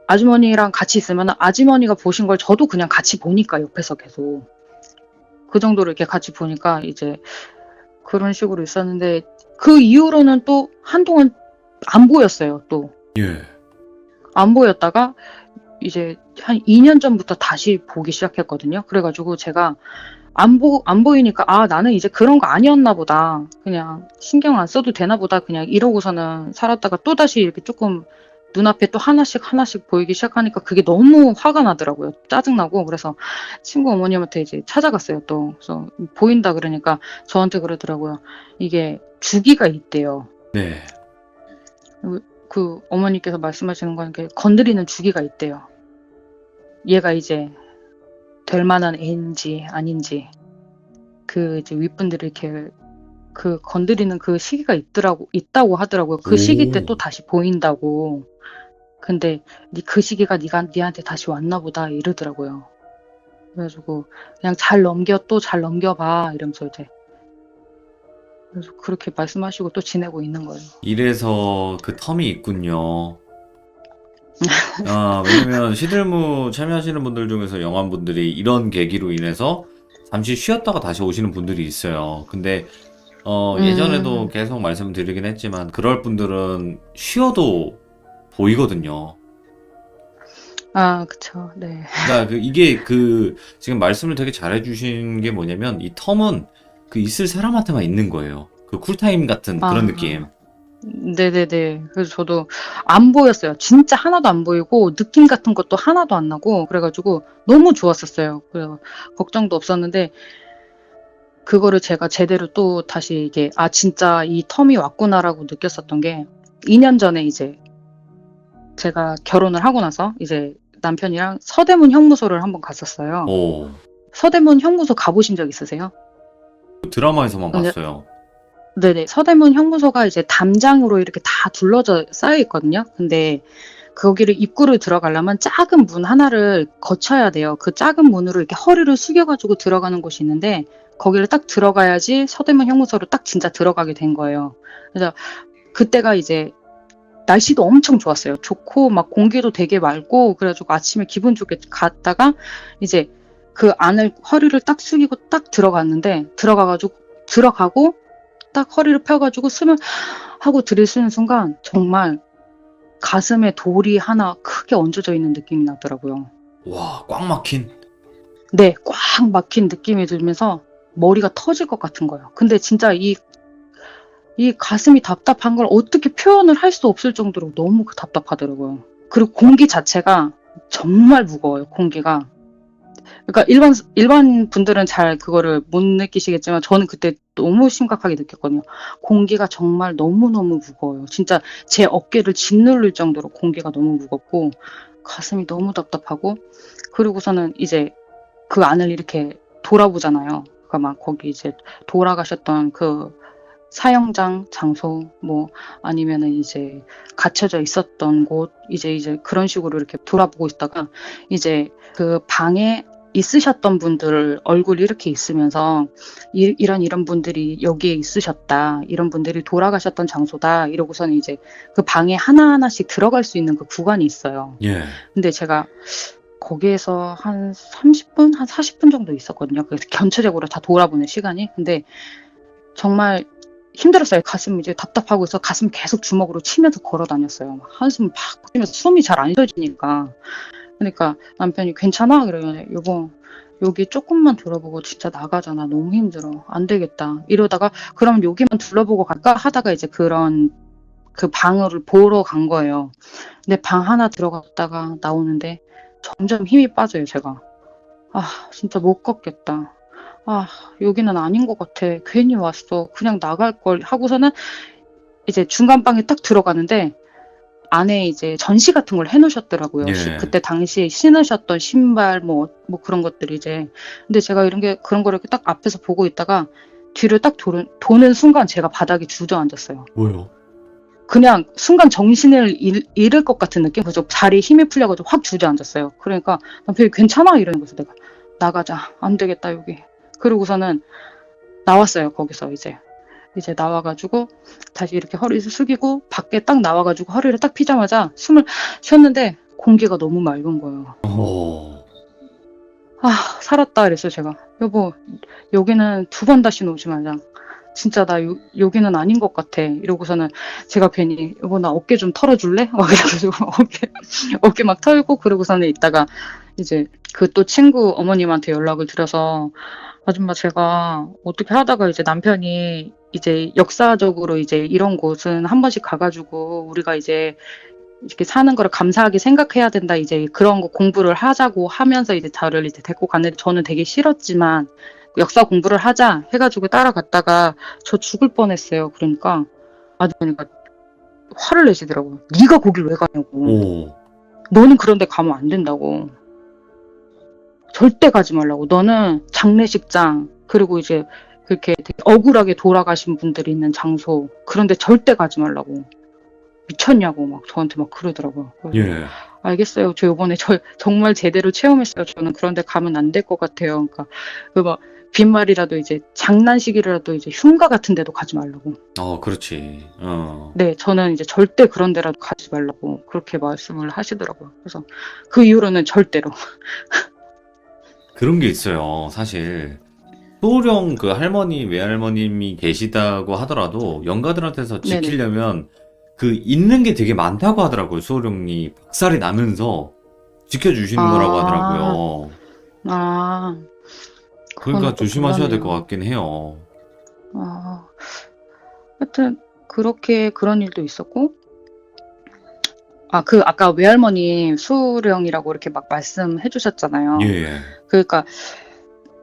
아주머니랑 같이 있으면 아주머니가 보신 걸 저도 그냥 같이 보니까 옆에서 계속. 그 정도로 이렇게 같이 보니까 이제 그런 식으로 있었는데 그 이후로는 또 한동안 안 보였어요. 또. 예. 안 보였다가 이제 한 2년 전부터 다시 보기 시작했거든요. 그래가지고 제가 안 보이니까 아 나는 이제 그런 거 아니었나 보다. 그냥 신경 안 써도 되나 보다. 그냥 이러고서는 살았다가 또다시 이렇게 조금 눈앞에 또 하나씩 보이기 시작하니까 그게 너무 화가 나더라고요. 짜증나고. 그래서 친구 어머님한테 이제 찾아갔어요. 또. 그래서 보인다 그러니까 저한테 그러더라고요. 이게 주기가 있대요. 네. 그 어머니께서 말씀하시는 건 이렇게 건드리는 주기가 있대요. 얘가 이제 될 만한 애인지 아닌지 그 이제 윗분들이 이렇게 그 건드리는 그 시기가 있다고 하더라고요. 그 시기 때 오, 또 다시 보인다고. 근데 그 시기가 니한테 다시 왔나 보다 이러더라고요. 그래가지고 그냥 잘 넘겨 또 잘 넘겨봐 이러면서 이제 그래서 그렇게 말씀하시고 또 지내고 있는 거예요. 이래서 그 텀이 있군요. 아, 왜냐면 시들무 참여하시는 분들 중에서 영환분들이 이런 계기로 인해서 잠시 쉬었다가 다시 오시는 분들이 있어요. 근데 예전에도 음, 계속 말씀드리긴 했지만 그럴 분들은 쉬어도 보이거든요. 아, 그쵸, 네. 그러니까 이게 지금 말씀을 되게 잘해주신 게 뭐냐면 이 텀은 그 있을 사람한테만 있는 거예요. 그 쿨타임 같은 그런 느낌. 아, 네네네. 그래서 저도 안 보였어요. 진짜 하나도 안 보이고 느낌 같은 것도 하나도 안 나고 그래가지고 너무 좋았었어요. 그래서 걱정도 없었는데 그거를 제가 제대로 또 다시 이게 아 진짜 이 텀이 왔구나라고 느꼈었던 게 2년 전에 이제 제가 결혼을 하고 나서 이제 남편이랑 서대문 형무소를 한번 갔었어요. 오, 서대문 형무소 가보신 적 있으세요? 드라마에서만 근데 봤어요. 네네. 서대문 형무소가 이제 담장으로 이렇게 다 둘러져 쌓여 있거든요. 근데 거기를 입구를 들어가려면 작은 문 하나를 거쳐야 돼요. 그 작은 문으로 이렇게 허리를 숙여가지고 들어가는 곳이 있는데 거기를 딱 들어가야지 서대문 형무소로 딱 진짜 들어가게 된 거예요. 그래서 그때가 이제 날씨도 엄청 좋았어요. 좋고 막 공기도 되게 맑고 그래가지고 아침에 기분 좋게 갔다가 이제 그 안을 허리를 딱 숙이고 딱 들어갔는데 들어가고 딱 허리를 펴가지고 숨을 하고 들이쉬는 순간 정말 가슴에 돌이 하나 크게 얹어져 있는 느낌이 나더라고요. 와, 꽉 막힌. 네, 꽉 막힌 느낌이 들면서 머리가 터질 것 같은 거예요. 근데 진짜 이 가슴이 답답한 걸 어떻게 표현을 할 수 없을 정도로 너무 답답하더라고요. 그리고 공기 자체가 정말 무거워요, 공기가. 그러니까 일반 분들은 잘 그거를 못 느끼시겠지만 저는 그때 너무 심각하게 느꼈거든요. 공기가 정말 너무너무 무거워요. 진짜 제 어깨를 짓누를 정도로 공기가 너무 무겁고 가슴이 너무 답답하고 그러고서는 이제 그 안을 이렇게 돌아보잖아요. 그러니까 막 거기 이제 돌아가셨던 그 사형장 장소 뭐 아니면은 이제 갇혀져 있었던 곳 이제 그런 식으로 이렇게 돌아보고 있다가 이제 그 방에 있으셨던 분들 얼굴이 이렇게 있으면서 이런 분들이 여기에 있으셨다. 이런 분들이 돌아가셨던 장소다. 이러고서는 이제 그 방에 하나하나씩 들어갈 수 있는 그 구간이 있어요. 예. 근데 제가 거기에서 한 30분, 한 40분 정도 있었거든요. 그래서 전체적으로 다 돌아보는 시간이. 근데 정말 힘들었어요. 가슴이 이제 답답하고 있어 가슴 계속 주먹으로 치면서 걸어 다녔어요. 한숨 팍 쉬면서 숨이 잘 안 쉬어지니까. 그러니까 남편이 괜찮아? 이러면 여보 여기 조금만 둘러보고 진짜 나가잖아. 너무 힘들어. 안 되겠다. 이러다가 그럼 여기만 둘러보고 갈까? 하다가 이제 그런 그 방을 보러 간 거예요. 근데 방 하나 들어갔다가 나오는데 점점 힘이 빠져요, 제가. 아, 진짜 못 걷겠다. 아, 여기는 아닌 것 같아. 괜히 왔어. 그냥 나갈 걸 하고서는 이제 중간 방에 딱 들어가는데 안에 이제 전시 같은 걸 해놓으셨더라고요. 예. 그때 당시에 신으셨던 신발 뭐 그런 것들이 이제. 근데 제가 그런 거를 이렇게 딱 앞에서 보고 있다가 뒤를 딱 도는 순간 제가 바닥에 주저앉았어요. 뭐요? 그냥 순간 정신을 잃을 것 같은 느낌? 그래서 자리에 힘이 풀려가지고 확 주저앉았어요. 그러니까 남편이 괜찮아? 이러는 거죠. 내가 나가자. 안 되겠다 여기. 그러고서는 나왔어요. 거기서 이제 나와가지고 다시 이렇게 허리를 숙이고 밖에 딱 나와가지고 허리를 딱 피자마자 숨을 쉬었는데 공기가 너무 맑은 거예요. 오. 아, 살았다 그랬어요. 제가 여보 여기는 두 번 다시 오지 말자. 진짜 나 여기는 아닌 것 같아. 이러고서는 제가 괜히 여보 나 어깨 좀 털어줄래? 막 이래가지고 어깨 막 털고 그러고서는 있다가 이제 그 또 친구 어머님한테 연락을 드려서 아줌마 제가 어떻게 하다가 이제 남편이 이제 역사적으로 이제 이런 곳은 한 번씩 가가지고 우리가 이제 이렇게 사는 거를 감사하게 생각해야 된다. 이제 그런 거 공부를 하자고 하면서 이제 저를 이제 데리고 갔는데 저는 되게 싫었지만 역사 공부를 하자 해가지고 따라갔다가 저 죽을 뻔했어요. 그러니까 아주머니가 화를 내시더라고요. 네가 거길 왜 가냐고. 오. 너는 그런 데 가면 안 된다고. 절대 가지 말라고. 너는 장례식장 그리고 이제 그렇게 되게 억울하게 돌아가신 분들이 있는 장소 그런 데 절대 가지 말라고. 미쳤냐고 막 저한테 막 그러더라고요. 그래서 예. 알겠어요. 저 이번에 정말 제대로 체험했어요. 저는 그런 데 가면 안 될 것 같아요. 그러니까 그 막 빈말이라도 이제 장난식이라도 이제 흉가 같은 데도 가지 말라고. 그렇지. 네, 저는 이제 절대 그런 데라도 가지 말라고 그렇게 말씀을 하시더라고요. 그래서 그 이후로는 절대로. 그런 게 있어요. 사실 소령 그 할머니, 외할머님이 계시다고 하더라도 영가들한테서 네네. 지키려면 그 있는 게 되게 많다고 하더라고요. 소령이 박살이 나면서 지켜주시는 거라고 아, 하더라고요. 아, 그러니까 그거는 또 조심하셔야 될 것 몰랐네요. 같긴 해요. 아, 하여튼 그렇게 그런 일도 있었고 그 아까 외할머니 수령이라고 이렇게 막 말씀해 주셨잖아요. 예. 그러니까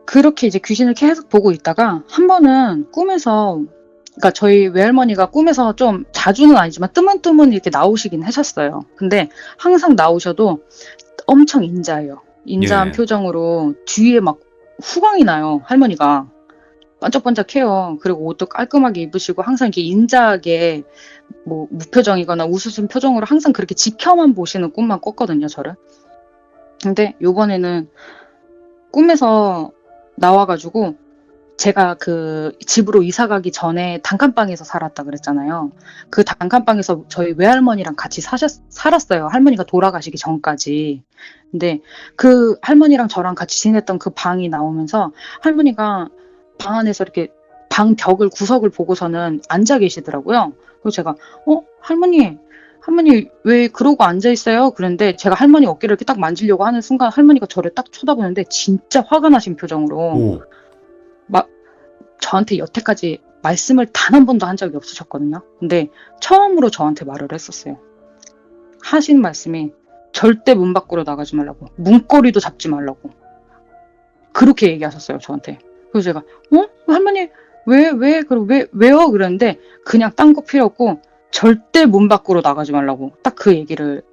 그렇게 이제 귀신을 계속 보고 있다가 한 번은 꿈에서 그러니까 저희 외할머니가 꿈에서 좀 자주는 아니지만 뜨문뜨문 이렇게 나오시긴 하셨어요. 근데 항상 나오셔도 엄청 인자해요. 인자한 예. 표정으로 뒤에 막 후광이 나요, 할머니가. 번쩍번쩍해요. 그리고 옷도 깔끔하게 입으시고 항상 이렇게 인자하게 뭐 무표정이거나 우스운 표정으로 항상 그렇게 지켜만 보시는 꿈만 꿨거든요, 저를. 근데 요번에는 꿈에서 나와가지고 제가 그 집으로 이사 가기 전에 단칸방에서 살았다 그랬잖아요. 그 단칸방에서 저희 외할머니랑 같이 살았어요. 할머니가 돌아가시기 전까지. 근데 그 할머니랑 저랑 같이 지냈던 그 방이 나오면서 할머니가 방 안에서 이렇게 방 벽을 구석을 보고서는 앉아 계시더라고요. 그래서 제가 할머니 왜 그러고 앉아 있어요? 그런데 제가 할머니 어깨를 이렇게 딱 만지려고 하는 순간 할머니가 저를 딱 쳐다보는데 진짜 화가 나신 표정으로 오, 막 저한테 여태까지 말씀을 단 한 번도 한 적이 없으셨거든요. 근데 처음으로 저한테 말을 했었어요. 하신 말씀이 절대 문 밖으로 나가지 말라고, 문고리도 잡지 말라고 그렇게 얘기하셨어요, 저한테. 그래서 제가 할머니 왜요? 그랬는데 그냥 딴 거 필요 없고 절대 문 밖으로 나가지 말라고 딱 그 얘기를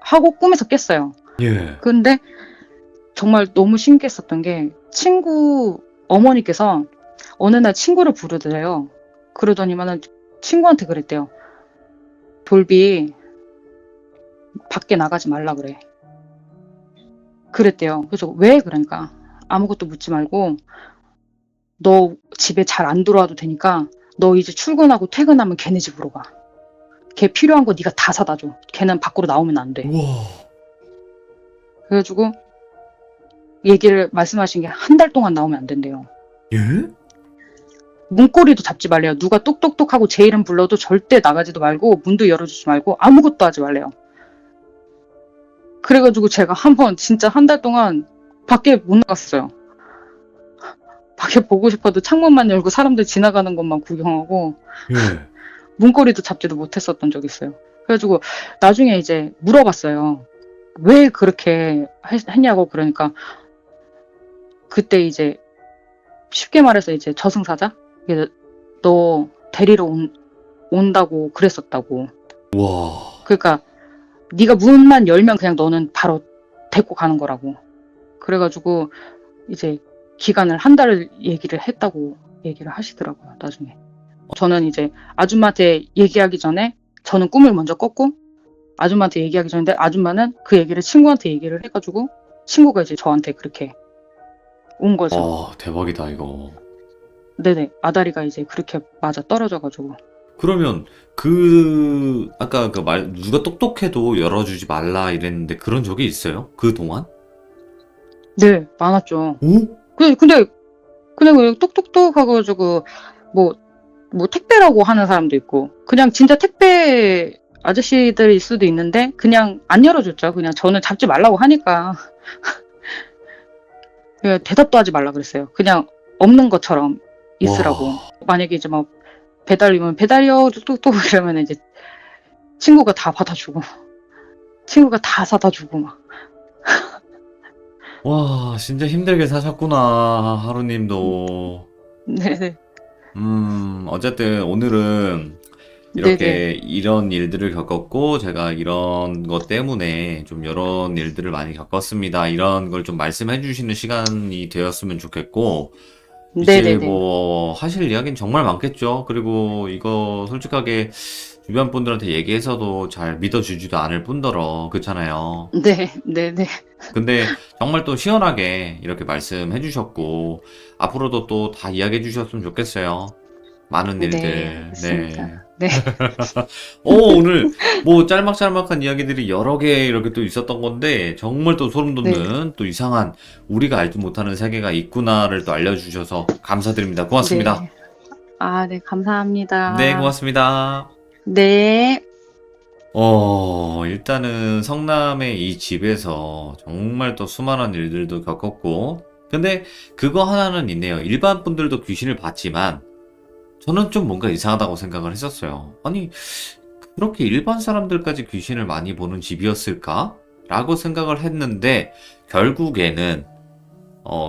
하고 꿈에서 깼어요. 예. 근데 정말 너무 신기했었던 게 친구 어머니께서 어느 날 친구를 부르더래요. 그러더니만은 친구한테 그랬대요. 돌비 밖에 나가지 말라 그래. 그랬대요. 그래서 왜? 그러니까 아무것도 묻지 말고 너 집에 잘 안 들어와도 되니까 너 이제 출근하고 퇴근하면 걔네 집으로 가. 걔 필요한 거 네가 다 사다 줘. 걔는 밖으로 나오면 안 돼. 우와. 그래가지고 얘기를 말씀하신 게 한 달 동안 나오면 안 된대요. 예? 문고리도 잡지 말래요. 누가 똑똑똑 하고 제 이름 불러도 절대 나가지도 말고 문도 열어주지 말고 아무것도 하지 말래요. 그래가지고 제가 한번 진짜 한 달 동안 밖에 못 나갔어요. 밖에 보고 싶어도 창문만 열고 사람들 지나가는 것만 구경하고 예. 문고리도 잡지도 못했었던 적이 있어요. 그래가지고 나중에 이제 물어봤어요. 왜 그렇게 했냐고. 그러니까 그때 이제 쉽게 말해서 이제 저승사자? 이게 너 데리러 온다고 그랬었다고. 와. 그러니까 네가 문만 열면 그냥 너는 바로 데리고 가는 거라고. 그래가지고 이제 기간을 한 달을 얘기를 했다고 얘기를 하시더라고요, 나중에. 저는 이제 아줌마한테 얘기하기 전에 저는 꿈을 먼저 꿨고 아줌마한테 얘기하기 전에 아줌마는 그 얘기를 친구한테 얘기를 해가지고 친구가 이제 저한테 그렇게 온 거죠. 와, 대박이다, 이거. 네네. 아다리가 이제 그렇게 맞아 떨어져가지고. 그러면 아까 그 누가 똑똑해도 열어주지 말라 이랬는데 그런 적이 있어요? 그동안? 네, 많았죠. 오? 근데 그냥 그 똑똑똑 하가지고 뭐 택배라고 하는 사람도 있고 그냥 진짜 택배 아저씨들일 수도 있는데 그냥 안 열어줬죠. 그냥 저는 잡지 말라고 하니까 그냥 대답도 하지 말라 그랬어요. 그냥 없는 것처럼 있으라고. 와. 만약에 이제 막 배달이면 배달이요 똑똑똑 이러면 이제 친구가 다 받아주고 친구가 다 사다 주고 막. 와, 진짜 힘들게 사셨구나, 하루님도. 네네. 어쨌든 오늘은 네네. 이렇게 이런 일들을 겪었고, 제가 이런 것 때문에 좀 이런 일들을 많이 겪었습니다. 이런 걸 좀 말씀해 주시는 시간이 되었으면 좋겠고, 이제 네네네. 뭐 하실 이야기는 정말 많겠죠. 그리고 이거 솔직하게 주변 분들한테 얘기해서도 잘 믿어주지도 않을 뿐더러, 그렇잖아요. 네, 네네. 근데 정말 또 시원하게 이렇게 말씀해 주셨고, 앞으로도 또 다 이야기해 주셨으면 좋겠어요. 많은 네, 일들. 네. 알겠습니다. 네, 오늘 뭐 짤막짤막한 이야기들이 여러 개 이렇게 또 있었던 건데, 정말 또 소름 네, 돋는 또 이상한 우리가 알지 못하는 세계가 있구나를 또 알려주셔서 감사드립니다. 고맙습니다. 네. 아, 네, 네, 감사합니다. 고맙습니다. 네, 일단은 성남의 이 집에서 정말 또 수많은 일들도 겪었고, 근데 그거 하나는 있네요. 일반 분들도 귀신을 봤지만, 저는 좀 뭔가 이상하다고 생각을 했었어요. 아니, 그렇게 일반 사람들까지 귀신을 많이 보는 집이었을까? 라고 생각을 했는데, 결국에는,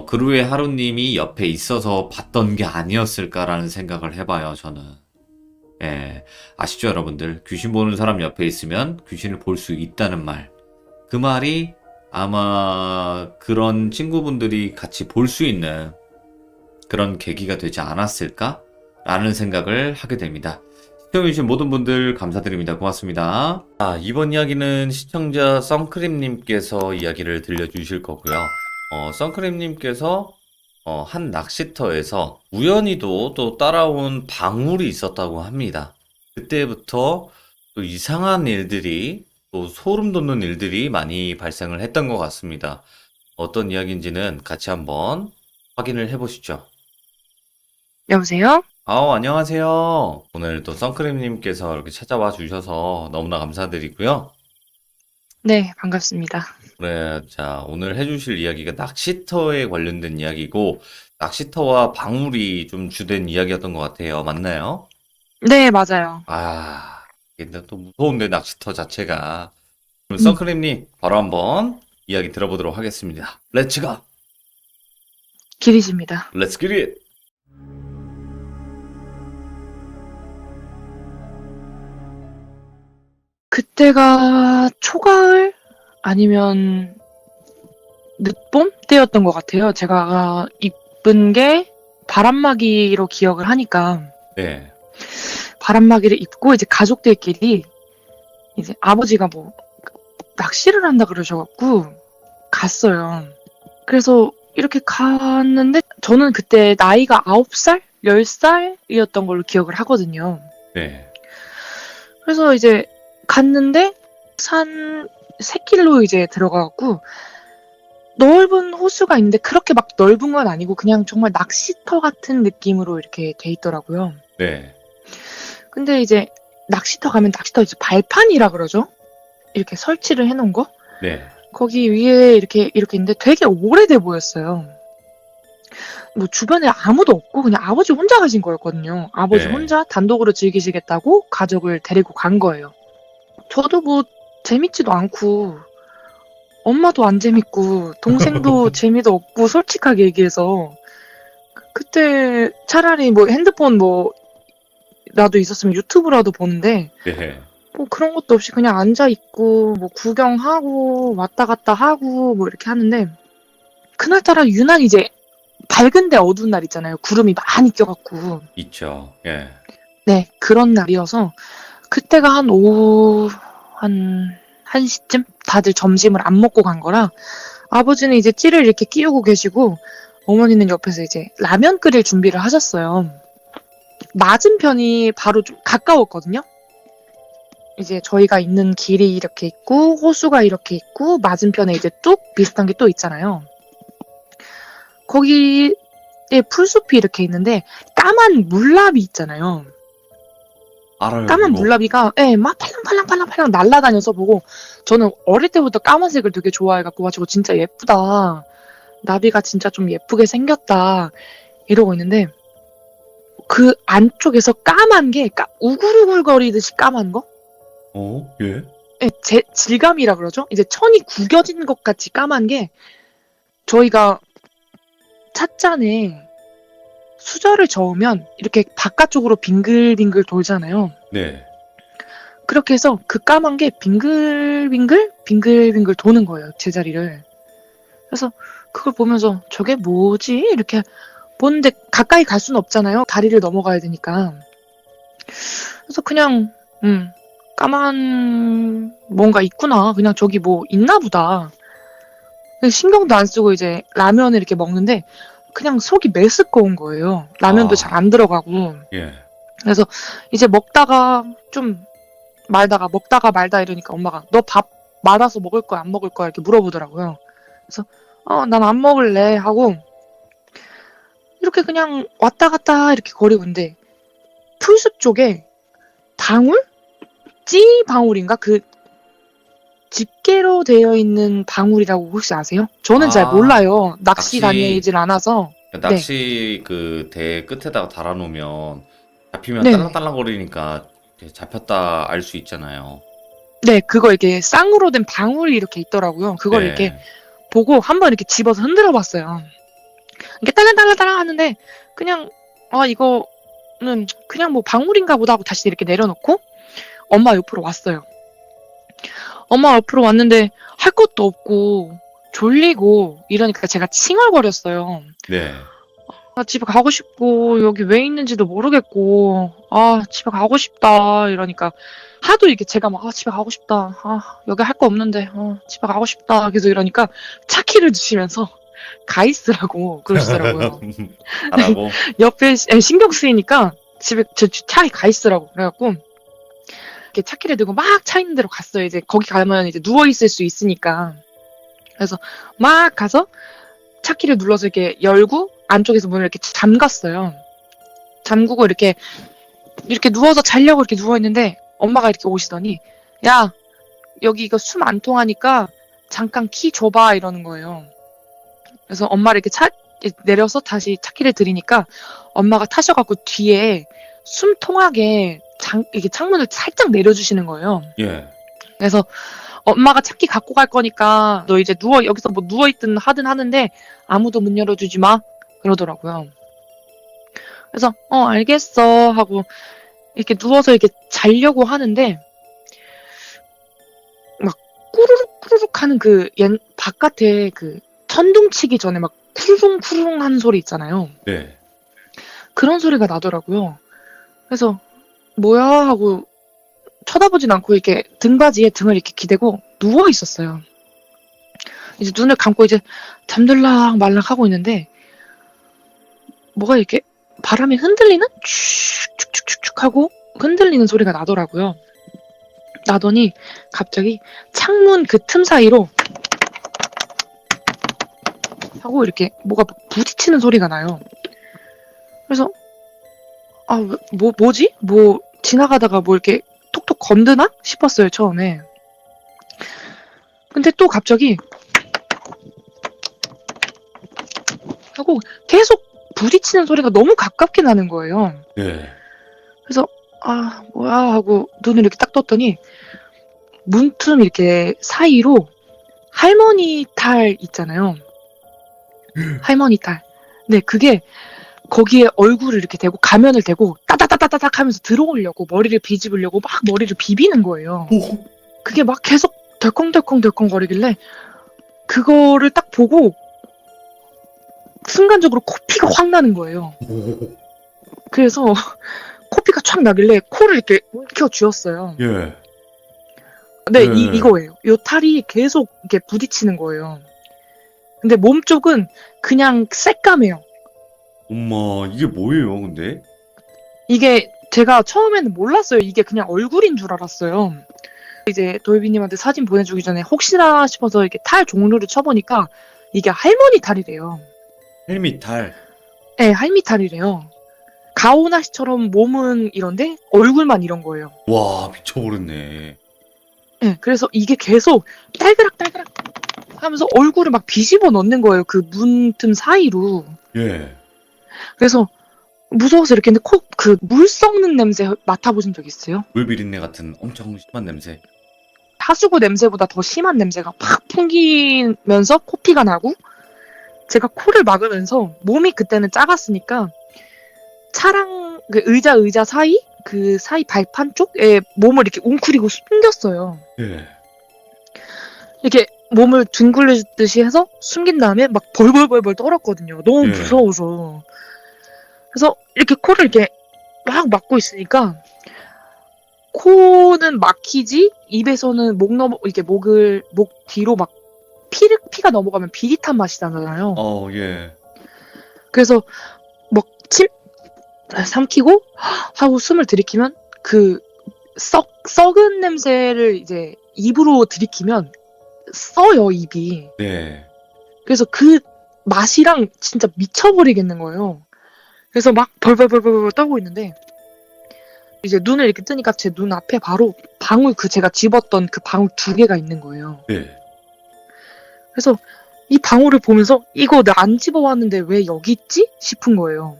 그루의 하루님이 옆에 있어서 봤던 게 아니었을까라는 생각을 해봐요, 저는. 예, 아시죠, 여러분들? 귀신 보는 사람 옆에 있으면 귀신을 볼 수 있다는 말. 그 말이 아마 그런 친구분들이 같이 볼 수 있는 그런 계기가 되지 않았을까라는 생각을 하게 됩니다. 시청해주신 모든 분들 감사드립니다. 고맙습니다. 이번 이야기는 시청자 선크림님께서 이야기를 들려주실 거고요. 선크림님께서 한 낚시터에서 우연히도 또 따라온 방울이 있었다고 합니다. 그때부터 또 이상한 일들이, 또 소름 돋는 일들이 많이 발생을 했던 것 같습니다. 어떤 이야기인지는 같이 한번 확인을 해보시죠. 여보세요? 안녕하세요. 오늘 또 선크림님께서 이렇게 찾아와 주셔서 너무나 감사드리고요. 네, 반갑습니다. 그래, 자, 오늘 해주실 이야기가 낚시터에 관련된 이야기고, 낚시터와 방울이 좀 주된 이야기였던 것 같아요. 맞나요? 네, 맞아요. 근데 또 무서운데, 낚시터 자체가. 그럼 음. 선크림님, 바로 한번 이야기 들어보도록 하겠습니다. 렛츠 가! 길이십니다. 렛츠 기릿! 그때가 초가을 아니면 늦봄 때였던 것 같아요. 제가 입은 게 바람막이로 기억을 하니까 네, 바람막이를 입고 이제 가족들끼리 이제 아버지가 뭐 낚시를 한다 그러셔갖고 갔어요. 그래서 이렇게 갔는데 저는 그때 나이가 9살? 10살이었던 걸로 기억을 하거든요. 네, 그래서 이제 갔는데 산 새길로 이제 들어가갖고 넓은 호수가 있는데 그렇게 막 넓은 건 아니고 그냥 정말 낚시터 같은 느낌으로 이렇게 돼 있더라고요. 네, 근데 이제 낚시터 가면 낚시터 이제 발판이라 그러죠? 이렇게 설치를 해놓은 거? 네, 거기 위에 이렇게 있는데 되게 오래돼 보였어요. 뭐 주변에 아무도 없고 그냥 아버지 혼자 가신 거였거든요. 아버지 네. 혼자 단독으로 즐기시겠다고 가족을 데리고 간 거예요. 저도 뭐 재밌지도 않고 엄마도 안 재밌고 동생도 재미도 없고 솔직하게 얘기해서 그때 차라리 뭐 핸드폰 뭐 라도 있었으면 유튜브라도 보는데 네, 뭐 그런 것도 없이 그냥 앉아 있고 뭐 구경하고 왔다 갔다 하고 뭐 이렇게 하는데 그날따라 유난히 이제 밝은데 어두운 날 있잖아요. 구름이 많이 껴갖고 있죠. 예, 네 그런 날이어서 그때가 한 오후 한 1시쯤 다들 점심을 안 먹고 간 거라 아버지는 이제 찌를 이렇게 끼우고 계시고 어머니는 옆에서 이제 라면 끓일 준비를 하셨어요. 맞은편이 바로 좀 가까웠거든요. 이제 저희가 있는 길이 이렇게 있고 호수가 이렇게 있고 맞은편에 이제 뚝 비슷한 게 또 있잖아요. 거기에 풀숲이 이렇게 있는데 까만 물나비 있잖아요. 알아요. 까만 그거. 물나비가 막 팔랑팔랑팔랑팔랑 날아다녀서 보고 저는 어릴 때부터 까만색을 되게 좋아해갖고 와 저거 진짜 예쁘다. 나비가 진짜 좀 예쁘게 생겼다. 이러고 있는데 그 안쪽에서 까만 게 우글우글거리듯이 까만 거? 예? 질감이라 그러죠? 이제 천이 구겨진 것 같이 까만 게 저희가 찻잔에 수저를 저으면 이렇게 바깥쪽으로 빙글빙글 돌잖아요. 네. 그렇게 해서 그 까만 게 빙글빙글 도는 거예요. 제자리를. 그래서 그걸 보면서 저게 뭐지? 이렇게 보는데 가까이 갈 수는 없잖아요. 다리를 넘어가야 되니까. 그래서 그냥 까만 뭔가 있구나. 그냥 저기 뭐 있나 보다. 신경도 안 쓰고 이제 라면을 이렇게 먹는데 그냥 속이 메스꺼운 거예요. 라면도 잘 안 들어가고. 예. 그래서 이제 먹다가 좀 말다가 먹다가 말다 이러니까 엄마가 너 밥 말아서 먹을 거야 안 먹을 거야 이렇게 물어보더라고요. 그래서 난 안 먹을래 하고 이렇게 그냥 왔다 갔다 이렇게 거리고 있는데 풀숲 쪽에 방울? 찌 방울인가? 그 집게로 되어 있는 방울이라고 혹시 아세요? 저는 잘 몰라요. 낚시 낚시- 다니질 않아서. 낚시 그 대 끝에다가 달아놓으면 잡히면 네. 딸랑딸랑거리니까 잡혔다 알 수 있잖아요. 네, 그거 이렇게 쌍으로 된 방울이 이렇게 있더라고요. 그걸 네. 이렇게 보고 한번 이렇게 집어서 흔들어 봤어요. 이게 딸랑딸랑딸랑 하는데 그냥 이거는 그냥 뭐 방울인가 보다 하고 다시 이렇게 내려놓고 엄마 옆으로 왔어요. 엄마 옆으로 왔는데 할 것도 없고 졸리고 이러니까 제가 칭얼거렸어요. 네. 아, 집에 가고 싶고, 여기 왜 있는지도 모르겠고, 아, 집에 가고 싶다. 이러니까, 하도 이렇게 제가 막, 아, 집에 가고 싶다. 아, 여기 할 거 없는데, 집에 가고 싶다. 계속 이러니까, 차키를 주시면서, 가 있으라고 그러시더라고요. 하라고. 옆에 신경 쓰이니까, 집에, 차에 가 있으라고. 그래갖고, 이렇게 차키를 들고 막 차 있는 데로 갔어요. 이제 거기 가면 이제 누워있을 수 있으니까. 그래서 막 가서, 차키를 눌러서 이렇게 열고 안쪽에서 문을 이렇게 잠갔어요. 잠그고 이렇게 누워서 자려고 이렇게 누워 있는데 엄마가 이렇게 오시더니 야 여기 이거 숨 안 통하니까 잠깐 키 줘봐 이러는 거예요. 그래서 엄마를 이렇게 내려서 다시 차키를 들이니까 엄마가 타셔갖고 뒤에 숨 통하게 이게 창문을 살짝 내려주시는 거예요. 예. 그래서 엄마가 차키 갖고 갈 거니까 너 이제 여기서 뭐 누워있든 하든 하는데 아무도 문 열어주지 마 그러더라고요. 그래서 알겠어 하고 이렇게 누워서 이렇게 자려고 하는데 막 꾸르륵 꾸르륵 하는 바깥에 그 천둥 치기 전에 막 쿠르릉 쿠르릉 하는 소리 있잖아요. 네. 그런 소리가 나더라고요. 그래서 뭐야 하고 쳐다보진 않고 이렇게 등받이에 등을 이렇게 기대고 누워 있었어요. 이제 눈을 감고 이제 잠들락 말락 하고 있는데 뭐가 이렇게 바람에 흔들리는 축축축축 하고 흔들리는 소리가 나더라고요. 나더니 갑자기 창문 그 틈 사이로 하고 이렇게 뭐가 부딪히는 소리가 나요. 그래서 뭐지? 뭐 지나가다가 뭐 이렇게 톡톡 건드나 싶었어요, 처음에. 근데 또 갑자기 하고 계속 부딪히는 소리가 너무 가깝게 나는 거예요. 예. 그래서 뭐야 하고 눈을 이렇게 딱 떴더니 문틈 이렇게 사이로 할머니 탈 있잖아요. 할머니 탈. 네, 그게 거기에 얼굴을 이렇게 대고 가면을 대고 따다다다닥 하면서 들어오려고 머리를 비집으려고 막 머리를 비비는 거예요. 그게 막 계속 덜컹덜컹 거리길래 그거를 딱 보고 순간적으로 코피가 확 나는 거예요. 그래서 코피가 촥 나길래 코를 이렇게 움켜 쥐었어요. 예. 네, 예. 이거예요. 요 탈이 계속 이렇게 부딪히는 거예요. 근데 몸 쪽은 그냥 새까매요. 엄마, 이게 뭐예요, 근데? 이게 제가 처음에는 몰랐어요. 이게 그냥 얼굴인 줄 알았어요. 이제 도예비님한테 사진 보내주기 전에 혹시나 싶어서 이렇게 탈 종류를 쳐보니까 이게 할머니 탈이래요. 헬미 탈. 네, 할미 탈이래요. 가오나 씨처럼 몸은 이런데 얼굴만 이런 거예요. 와, 미쳐버렸네. 네, 그래서 이게 계속 딸그락 하면서 얼굴을 막 뒤집어 넣는 거예요. 그 문틈 사이로. 예. 그래서 무서워서 이렇게 했는데 물 썩는 냄새 맡아보신 적 있어요? 물 비린내 같은 엄청 심한 냄새. 하수구 냄새보다 더 심한 냄새가 팍 풍기면서 코피가 나고 제가 코를 막으면서 몸이 그때는 작았으니까 차랑 그 의자 사이 그 사이 발판 쪽에 몸을 이렇게 웅크리고 숨겼어요. 예. 이렇게 몸을 둥글리듯이 해서 숨긴 다음에 막 벌벌벌 떨었거든요. 너무 예. 무서워서. 그래서 이렇게 코를 이렇게 막 막고 있으니까 코는 막히지 입에서는 이렇게 목 뒤로 막 피가 넘어가면 비릿한 맛이 나잖아요. 예. 그래서 막 삼키고 하고 숨을 들이키면 그 썩은 냄새를 이제 입으로 들이키면 써요, 입이. 네. 그래서 그 맛이랑 진짜 미쳐버리겠는 거예요. 그래서 막 벌벌 떨고 있는데 이제 눈을 이렇게 뜨니까 제 눈 앞에 바로 방울 제가 집었던 그 방울 2개가 있는 거예요. 네. 그래서 이 방울을 보면서 이거 나 안 집어왔는데 왜 여기 있지? 싶은 거예요.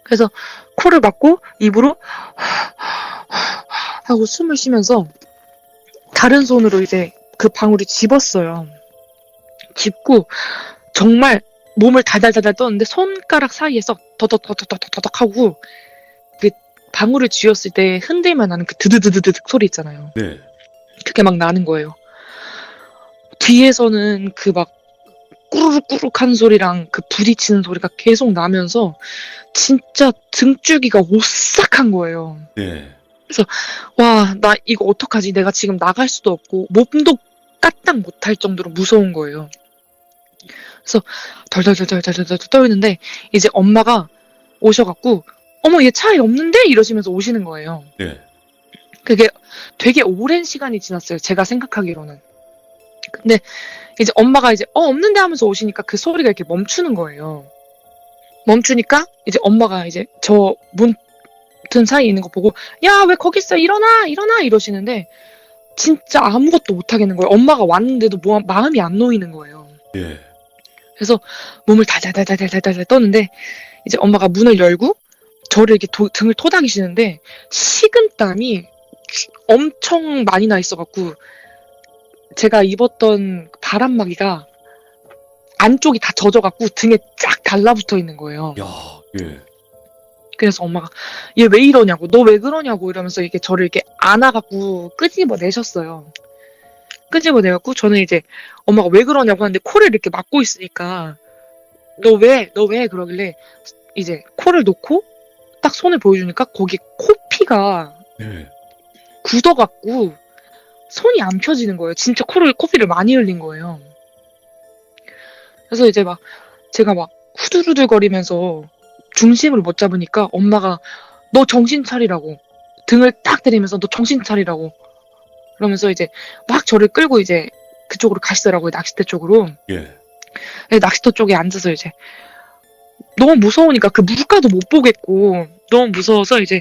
그래서 코를 막고 입으로 하고 숨을 쉬면서 다른 손으로 이제 그 방울을 집었어요. 집고 정말 몸을 달달달달 떴는데 손가락 사이에서 더덕더덕더덕 하고 그 방울을 쥐었을 때 흔들면 나는 그 드드드드드 소리 있잖아요. 네. 그게 막 나는 거예요. 뒤에서는 그 막 꾸르륵 하는 소리랑 그 부딪히는 소리가 계속 나면서 진짜 등줄기가 오싹한 거예요. 네. 와, 나 이거 어떡하지? 내가 지금 나갈 수도 없고 몸도 까딱 못할 정도로 무서운 거예요. 그래서 덜덜덜덜덜덜 떨는데 이제 엄마가 오셔갖고 어머 얘 차에 없는데? 이러시면서 오시는 거예요. 네. 그게 되게 오랜 시간이 지났어요. 제가 생각하기로는. 근데 이제 엄마가 이제 없는데 하면서 오시니까 그 소리가 이렇게 멈추는 거예요. 멈추니까 이제 엄마가 이제 저 문틈 사이에 있는 거 보고 야 왜 거기 있어 일어나 이러시는데 진짜 아무것도 못 하겠는 거예요. 엄마가 왔는데도 마음이 안 놓이는 거예요. 예. 그래서 몸을 달달달달달달 떠는데 이제 엄마가 문을 열고 저를 이렇게 등을 토닥이시는데 식은땀이 엄청 많이 나 있어갖고 제가 입었던 바람막이가 안쪽이 다 젖어갖고 등에 쫙 달라붙어 있는 거예요. 야, 예. 그래서 엄마가 얘 왜 이러냐고 너 왜 그러냐고 이러면서 이렇게 저를 이렇게 안아갖고 끄집어 내셨어요. 끄집어 내갖고 저는 이제 엄마가 왜 그러냐고 하는데 코를 이렇게 막고 있으니까 너 왜 그러길래 이제 코를 놓고 딱 손을 보여주니까 거기 코피가 네. 굳어갖고 손이 안 펴지는 거예요. 진짜 코피를 많이 흘린 거예요. 그래서 이제 막 제가 막 후들후들거리면서 중심을 못 잡으니까 엄마가 너 정신 차리라고 등을 딱 때리면서 너 정신 차리라고 그러면서 이제 막 저를 끌고 이제 그쪽으로 가시더라고요. 낚싯대 쪽으로. 예. 네, 낚시터 쪽에 앉아서 이제 너무 무서우니까 그 물가도 못 보겠고 너무 무서워서 이제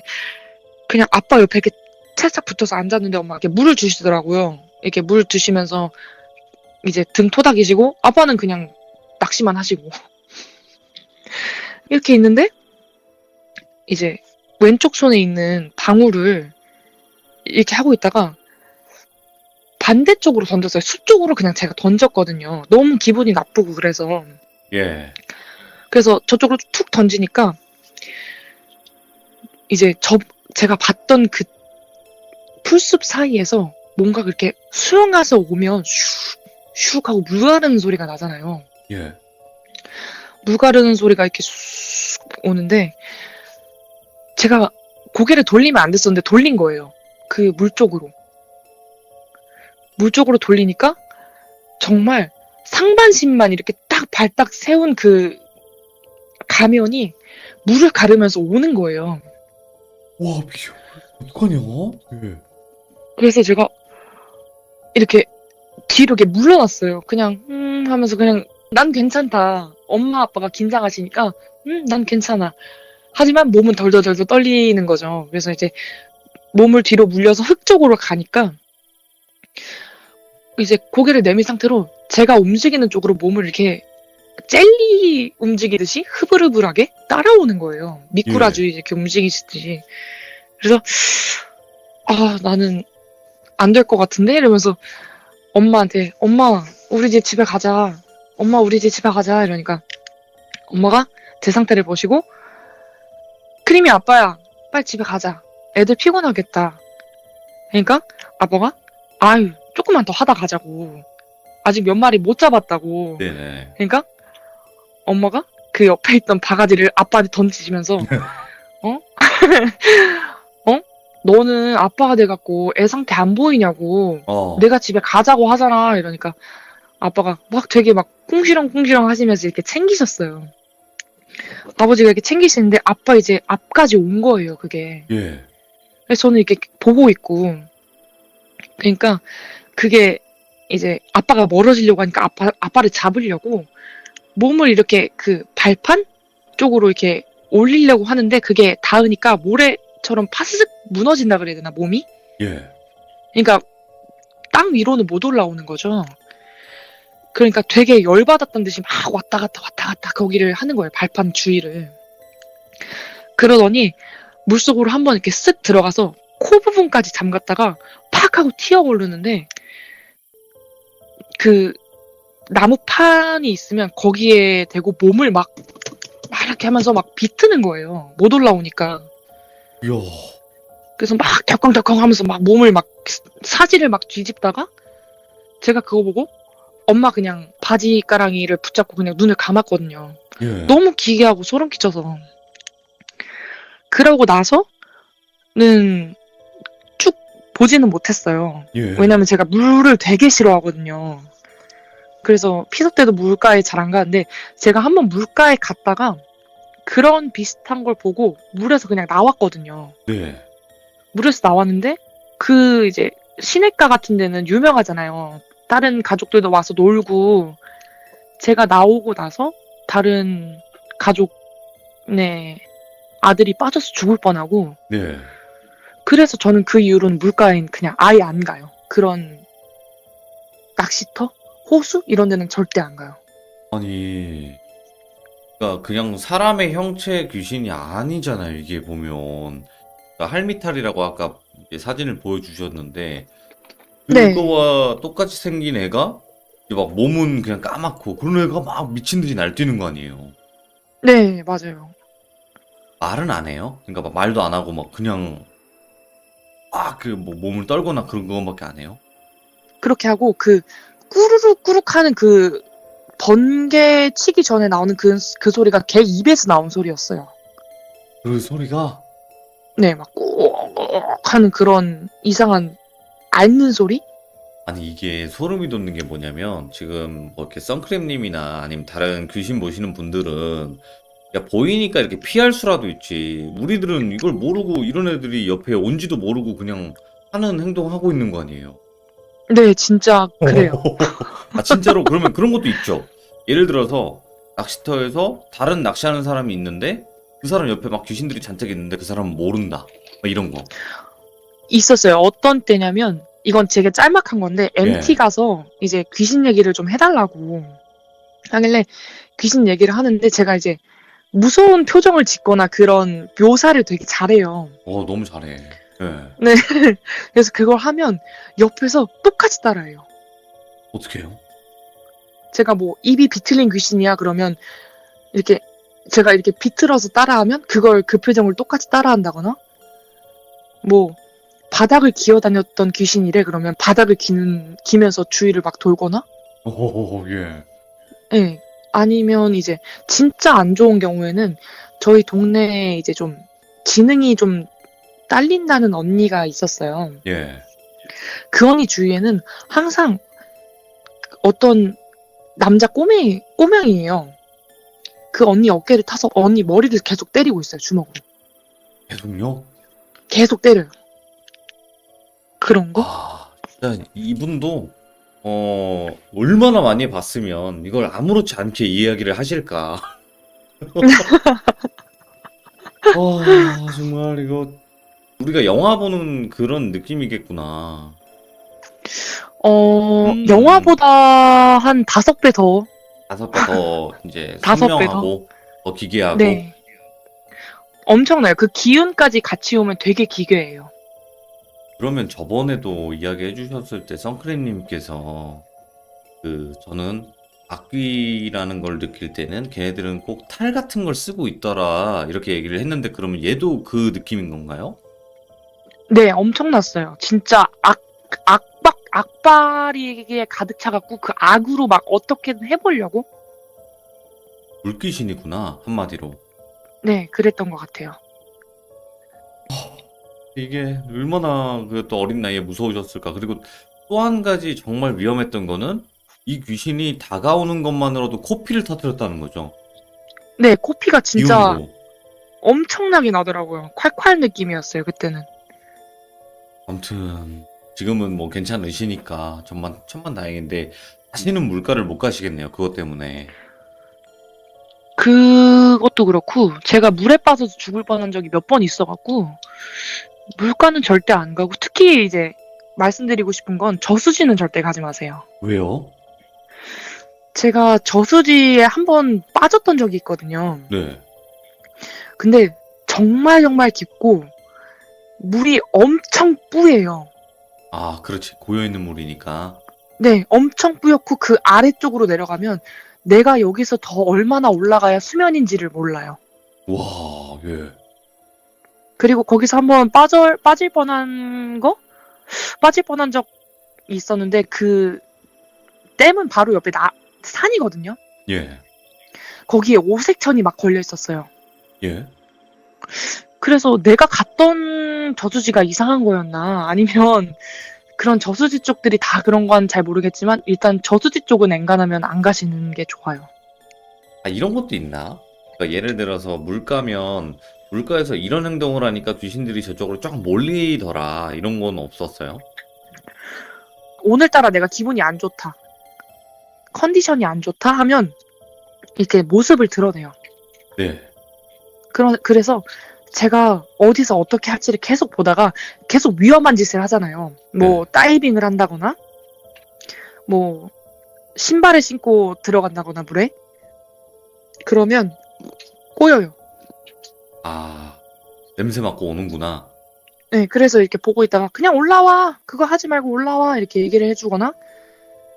그냥 아빠 옆에 이렇게 찰싹 붙어서 앉았는데 엄마가 이렇게 물을 주시더라고요. 이렇게 물 드시면서 이제 등 토닥이시고 아빠는 그냥 낚시만 하시고 이렇게 있는데 이제 왼쪽 손에 있는 방울을 이렇게 하고 있다가 반대쪽으로 던졌어요. 숲 쪽으로 그냥 제가 던졌거든요. 너무 기분이 나쁘고 그래서 예. 그래서 저쪽으로 툭 던지니까 이제 제가 봤던 그 풀숲 사이에서 뭔가 그렇게 수영해서 오면 슉슉 하고 물 가르는 소리가 나잖아요. 예. 물 가르는 소리가 이렇게 쑥 오는데 제가 고개를 돌리면 안 됐었는데 돌린 거예요. 그 물 쪽으로. 물 쪽으로 돌리니까 정말 상반신만 이렇게 딱 발딱 세운 그 가면이 물을 가르면서 오는 거예요. 와, 어떡하냐? 예. 그래서 제가 이렇게 뒤로 이렇게 물러났어요. 그냥 하면서 그냥 난 괜찮다. 엄마 아빠가 긴장하시니까 난 괜찮아. 하지만 몸은 덜덜덜덜 떨리는 거죠. 그래서 이제 몸을 뒤로 물려서 흙 쪽으로 가니까 이제 고개를 내민 상태로 제가 움직이는 쪽으로 몸을 이렇게 젤리 움직이듯이 흐불흐불하게 따라오는 거예요. 미꾸라지 이렇게 움직이시듯이. 그래서 나는 안 될 것 같은데 이러면서 엄마한테 엄마 우리 집에 가자. 엄마 우리 집에 가자 이러니까 엄마가 제 상태를 보시고 크림이 아빠야 빨리 집에 가자. 애들 피곤하겠다. 그러니까 아빠가 아유 조금만 더 하다 가자고. 아직 몇 마리 못 잡았다고. 네네. 그러니까 엄마가 그 옆에 있던 바가지를 아빠한테 던지시면서 어? 너는 아빠가 돼갖고 애 상태 안 보이냐고. 내가 집에 가자고 하잖아. 이러니까 아빠가 막 되게 막 꿍시렁꿍시렁 하시면서 이렇게 챙기셨어요. 아버지가 이렇게 챙기시는데 아빠 이제 앞까지 온 거예요. 그게. 예. 그래서 저는 이렇게 보고 있고 그러니까 그게 이제 아빠가 멀어지려고 하니까 아빠를 잡으려고 몸을 이렇게 그 발판 쪽으로 이렇게 올리려고 하는데 그게 닿으니까 모래처럼 파스슥 무너진다 그래야 되나 몸이? 예. 그러니까 땅 위로는 못 올라오는 거죠. 그러니까 되게 열받았던 듯이 막 왔다 갔다 거기를 하는 거예요. 발판 주위를. 그러더니 물속으로 한번 이렇게 쓱 들어가서 코 부분까지 잠갔다가 팍 하고 튀어 오르는데 그 나무판이 있으면 거기에 대고 몸을 막 이렇게 하면서 막 비트는 거예요. 못 올라오니까. 이야. 그래서 막 덜컹덜컹 하면서 막 몸을 막 사지를 막 뒤집다가 제가 그거 보고 엄마 그냥 바지가랑이를 붙잡고 그냥 눈을 감았거든요. 예. 너무 기괴하고 소름 끼쳐서. 그러고 나서는 쭉 보지는 못했어요. 예. 왜냐면 제가 물을 되게 싫어하거든요. 그래서 피서 때도 물가에 잘 안 가는데 제가 한번 물가에 갔다가 그런 비슷한 걸 보고 물에서 그냥 나왔거든요. 네. 물에서 나왔는데 그 이제 시냇가 같은 데는 유명하잖아요. 다른 가족들도 와서 놀고 제가 나오고 나서 다른 가족네 아들이 빠져서 죽을 뻔하고 네. 그래서 저는 그 이후로는 물가엔 그냥 아예 안 가요. 그런 낚시터? 호수? 이런 데는 절대 안 가요. 아니, 그러니까 그냥 사람의 형체의 귀신이 아니잖아요, 이게 보면. 그러니까 할미탈이라고 아까 이제 사진을 보여주셨는데, 네. 그거와 똑같이 생긴 애가 이제 막 몸은 그냥 까맣고 그런 애가 막 미친 듯이 날뛰는 거 아니에요. 네, 맞아요. 말은 안 해요. 그러니까 막 말도 안 하고 막 그냥 그 뭐 몸을 떨거나 그런 것밖에 안 해요. 그렇게 하고 그 꾸르륵 하는 그 번개 치기 전에 나오는 그 소리가 걔 입에서 나온 소리였어요. 그 소리가 네, 막 꾹 하는 그런 이상한 앓는 소리? 아니 이게 소름이 돋는 게 뭐냐면 지금 뭐 이렇게 선크림님이나 아니면 다른 귀신 보시는 분들은 야 보이니까 이렇게 피할 수라도 있지. 우리들은 이걸 모르고 이런 애들이 옆에 온지도 모르고 그냥 하는 행동하고 있는 거 아니에요. 네, 진짜 그래요. 아 진짜로 그러면 그런 것도 있죠. 예를 들어서 낚시터에서 다른 낚시하는 사람이 있는데 그 사람 옆에 막 귀신들이 잔뜩 있는데 그 사람은 모른다. 막 이런 거. 있었어요. 어떤 때냐면 이건 되게 짤막한 건데 MT 예. 가서 이제 귀신 얘기를 좀 해달라고 하길래 귀신 얘기를 하는데 제가 이제 무서운 표정을 짓거나 그런 묘사를 되게 잘해요. 너무 잘해. 예. 네. 그래서 그걸 하면 옆에서 똑같이 따라해요. 어떻게 해요? 제가 뭐 입이 비틀린 귀신이야 그러면 이렇게 제가 이렇게 비틀어서 따라하면 그걸 그 표정을 똑같이 따라한다거나 뭐 바닥을 기어다녔던 귀신이래 그러면 바닥을 기면서 주위를 막 돌거나 예. 예. 아니면 이제 진짜 안 좋은 경우에는 저희 동네에 이제 좀 지능이 좀 딸린다는 언니가 있었어요. 예. 그 언니 주위에는 항상 어떤 남자 꼬명이에요. 그 언니 어깨를 타서 언니 머리를 계속 때리고 있어요, 주먹으로. 계속요? 계속 때려요. 그런 거? 진짜 이분도 얼마나 많이 봤으면 이걸 아무렇지 않게 이야기를 하실까. 정말 이거 우리가 영화 보는 그런 느낌이겠구나. 영화보다 한 5배 더. 5배 더 이제 5배 더? 선명하고 더 기괴하고. 네. 엄청나요. 그 기운까지 같이 오면 되게 기괴해요. 그러면 저번에도 이야기해 주셨을 때 선크림님께서 저는 악귀라는 걸 느낄 때는 걔네들은 꼭 탈 같은 걸 쓰고 있더라 이렇게 얘기를 했는데 그러면 얘도 그 느낌인 건가요? 네, 엄청났어요. 진짜 악발이 가득 차갖고 그 악으로 막 어떻게든 해보려고? 물귀신이구나 한마디로. 네, 그랬던 것 같아요. 이게 얼마나 또 어린 나이에 무서우셨을까. 그리고 또 한 가지 정말 위험했던 거는 이 귀신이 다가오는 것만으로도 코피를 터뜨렸다는 거죠. 네, 코피가 진짜 기운으로. 엄청나게 나더라고요. 콸콸 느낌이었어요, 그때는. 아무튼 지금은 뭐 괜찮으시니까 천만다행인데 다시는 물가를 못 가시겠네요. 그것 때문에. 그것도 그렇고 제가 물에 빠져서 죽을 뻔한 적이 몇 번 있어갖고 물가는 절대 안 가고 특히 이제 말씀드리고 싶은 건 저수지는 절대 가지 마세요. 왜요? 제가 저수지에 한 번 빠졌던 적이 있거든요. 네. 근데 정말 정말 깊고 물이 엄청 뿌예요. 그렇지. 고여있는 물이니까. 네, 엄청 뿌옇고 그 아래쪽으로 내려가면 내가 여기서 더 얼마나 올라가야 수면인지를 몰라요. 와, 예. 그리고 거기서 한번 빠질 뻔한 적이 있었는데 그 댐은 바로 옆에 산이거든요. 예. 거기에 오색천이 막 걸려 있었어요. 예. 그래서 내가 갔던 저수지가 이상한 거였나 아니면 그런 저수지 쪽들이 다 그런 건 잘 모르겠지만 일단 저수지 쪽은 엔간하면 안 가시는 게 좋아요. 아, 이런 것도 있나? 그러니까 예를 들어서 물가면 물가에서 이런 행동을 하니까 귀신들이 저쪽으로 쫙 몰리더라. 이런 건 없었어요? 오늘따라 내가 기분이 안 좋다. 컨디션이 안 좋다 하면 이렇게 모습을 드러내요. 네. 그래서 제가 어디서 어떻게 할지를 계속 보다가 계속 위험한 짓을 하잖아요. 뭐 다이빙을 한다거나 뭐 신발을 신고 들어간다거나 물에 그러면 꼬여요. 아, 냄새 맡고 오는구나. 네, 그래서 이렇게 보고 있다가 그냥 올라와. 그거 하지 말고 올라와. 이렇게 얘기를 해주거나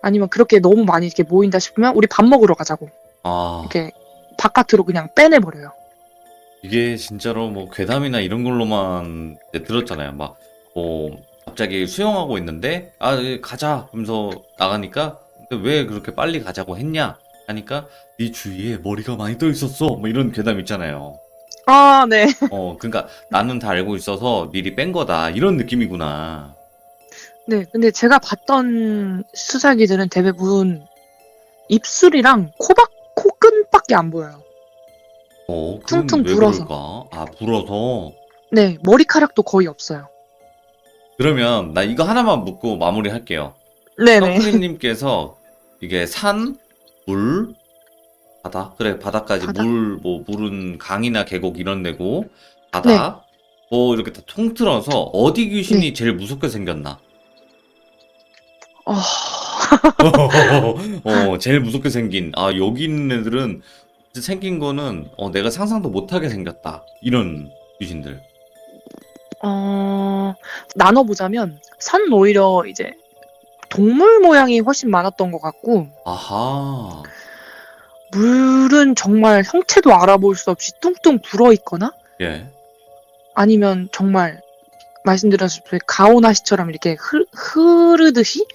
아니면 그렇게 너무 많이 이렇게 모인다 싶으면 우리 밥 먹으러 가자고. 아, 이렇게 바깥으로 그냥 빼내버려요. 이게 진짜로 뭐 괴담이나 이런 걸로만 이제 들었잖아요. 막, 뭐, 갑자기 수영하고 있는데, 아, 가자! 하면서 나가니까, 근데 왜 그렇게 빨리 가자고 했냐? 하니까, 네 주위에 머리가 많이 떠 있었어. 뭐 이런 괴담 있잖아요. 아, 네. 그러니까 나는 다 알고 있어서 미리 뺀 거다. 이런 느낌이구나. 네, 근데 제가 봤던 수사기들은 대부분 입술이랑 코끝밖에 안 보여요. 그건 퉁퉁 왜 불어서. 그럴까? 아, 불어서. 네, 머리카락도 거의 없어요. 그러면 나 이거 하나만 묻고 마무리할게요. 네네. 선크림님께서 이게 산, 물, 바다? 그래, 바다까지 바다. 뭐, 물은 강이나 계곡 이런 데고, 바다, 뭐, 이렇게 다 통틀어서 어디 귀신이 제일 무섭게 생겼나? 제일 무섭게 생긴, 아, 여기 있는 애들은 생긴 거는 내가 상상도 못하게 생겼다. 이런 귀신들. 나눠보자면 산은 오히려 이제 동물 모양이 훨씬 많았던 것 같고 아하. 물은 정말 형체도 알아볼 수 없이 뚱뚱 불어있거나 예. 아니면 정말 말씀드렸듯이 가오나시처럼 이렇게 흐르듯이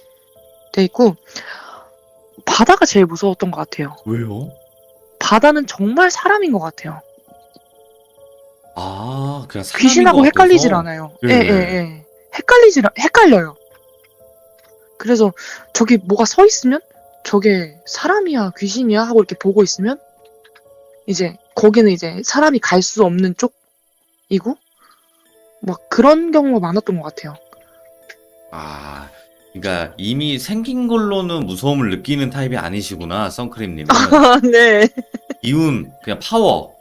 돼 있고 바다가 제일 무서웠던 것 같아요. 왜요? 바다는 정말 사람인 것 같아요. 아, 그냥 사람인 귀신하고 것 헷갈리질 같아서? 않아요. 예. 예. 헷갈려요. 그래서 저기 뭐가 서 있으면 저게 사람이야, 귀신이야 하고 이렇게 보고 있으면 이제 거기는 이제 사람이 갈 수 없는 쪽이고 막 그런 경우가 많았던 것 같아요. 아, 그러니까 이미 생긴 걸로는 무서움을 느끼는 타입이 아니시구나, 선크림님은. 네. 기운, 그냥 파워.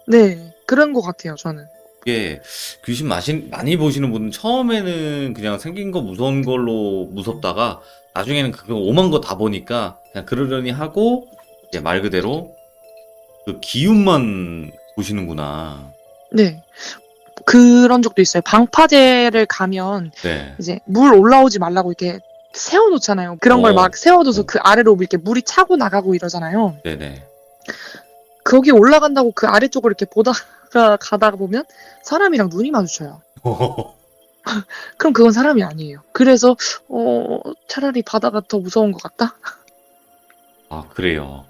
네. 그런 것 같아요, 저는. 이게 귀신 많이 보시는 분은 처음에는 그냥 생긴 거 무서운 걸로 무섭다가 나중에는 그거 오만 거 다 보니까 그냥 그러려니 하고 이제 말 그대로 그 기운만 보시는구나. 네. 그런 적도 있어요. 방파제를 가면 네. 이제 물 올라오지 말라고 이렇게 세워놓잖아요. 그런 걸 막 세워둬서 그 아래로 이렇게 물이 차고 나가고 이러잖아요. 네네. 거기 올라간다고 그 아래쪽을 이렇게 보다가 가다가 보면 사람이랑 눈이 마주쳐요. 그럼 그건 사람이 아니에요. 그래서 차라리 바다가 더 무서운 것 같다? 아, 그래요.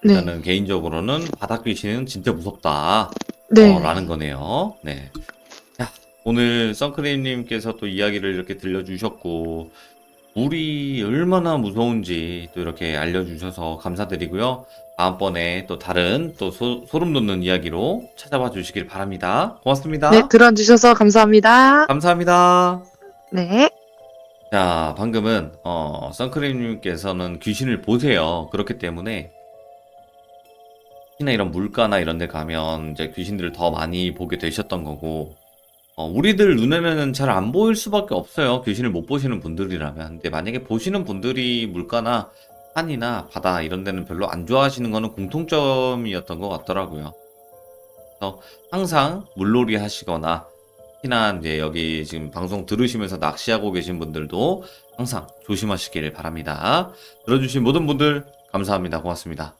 네. 일단은 개인적으로는 바닥 귀신은 진짜 무섭다. 네. 라는 거네요. 네. 자, 오늘 선크림님께서 또 이야기를 이렇게 들려주셨고, 물이 얼마나 무서운지 또 이렇게 알려주셔서 감사드리고요. 다음번에 또 다른 또 소름 돋는 이야기로 찾아와 주시길 바랍니다. 고맙습니다. 네, 들어주셔서 감사합니다. 감사합니다. 네. 자, 방금은 선크림님께서는 귀신을 보세요. 그렇기 때문에 특히나 이런 물가나 이런 데 가면 이제 귀신들을 더 많이 보게 되셨던 거고, 우리들 눈에는 잘 안 보일 수밖에 없어요. 귀신을 못 보시는 분들이라면. 근데 만약에 보시는 분들이 물가나 산이나 바다 이런 데는 별로 안 좋아하시는 거는 공통점이었던 것 같더라고요. 그래서 항상 물놀이 하시거나 특히나 이제 여기 지금 방송 들으시면서 낚시하고 계신 분들도 항상 조심하시길 바랍니다. 들어주신 모든 분들 감사합니다. 고맙습니다.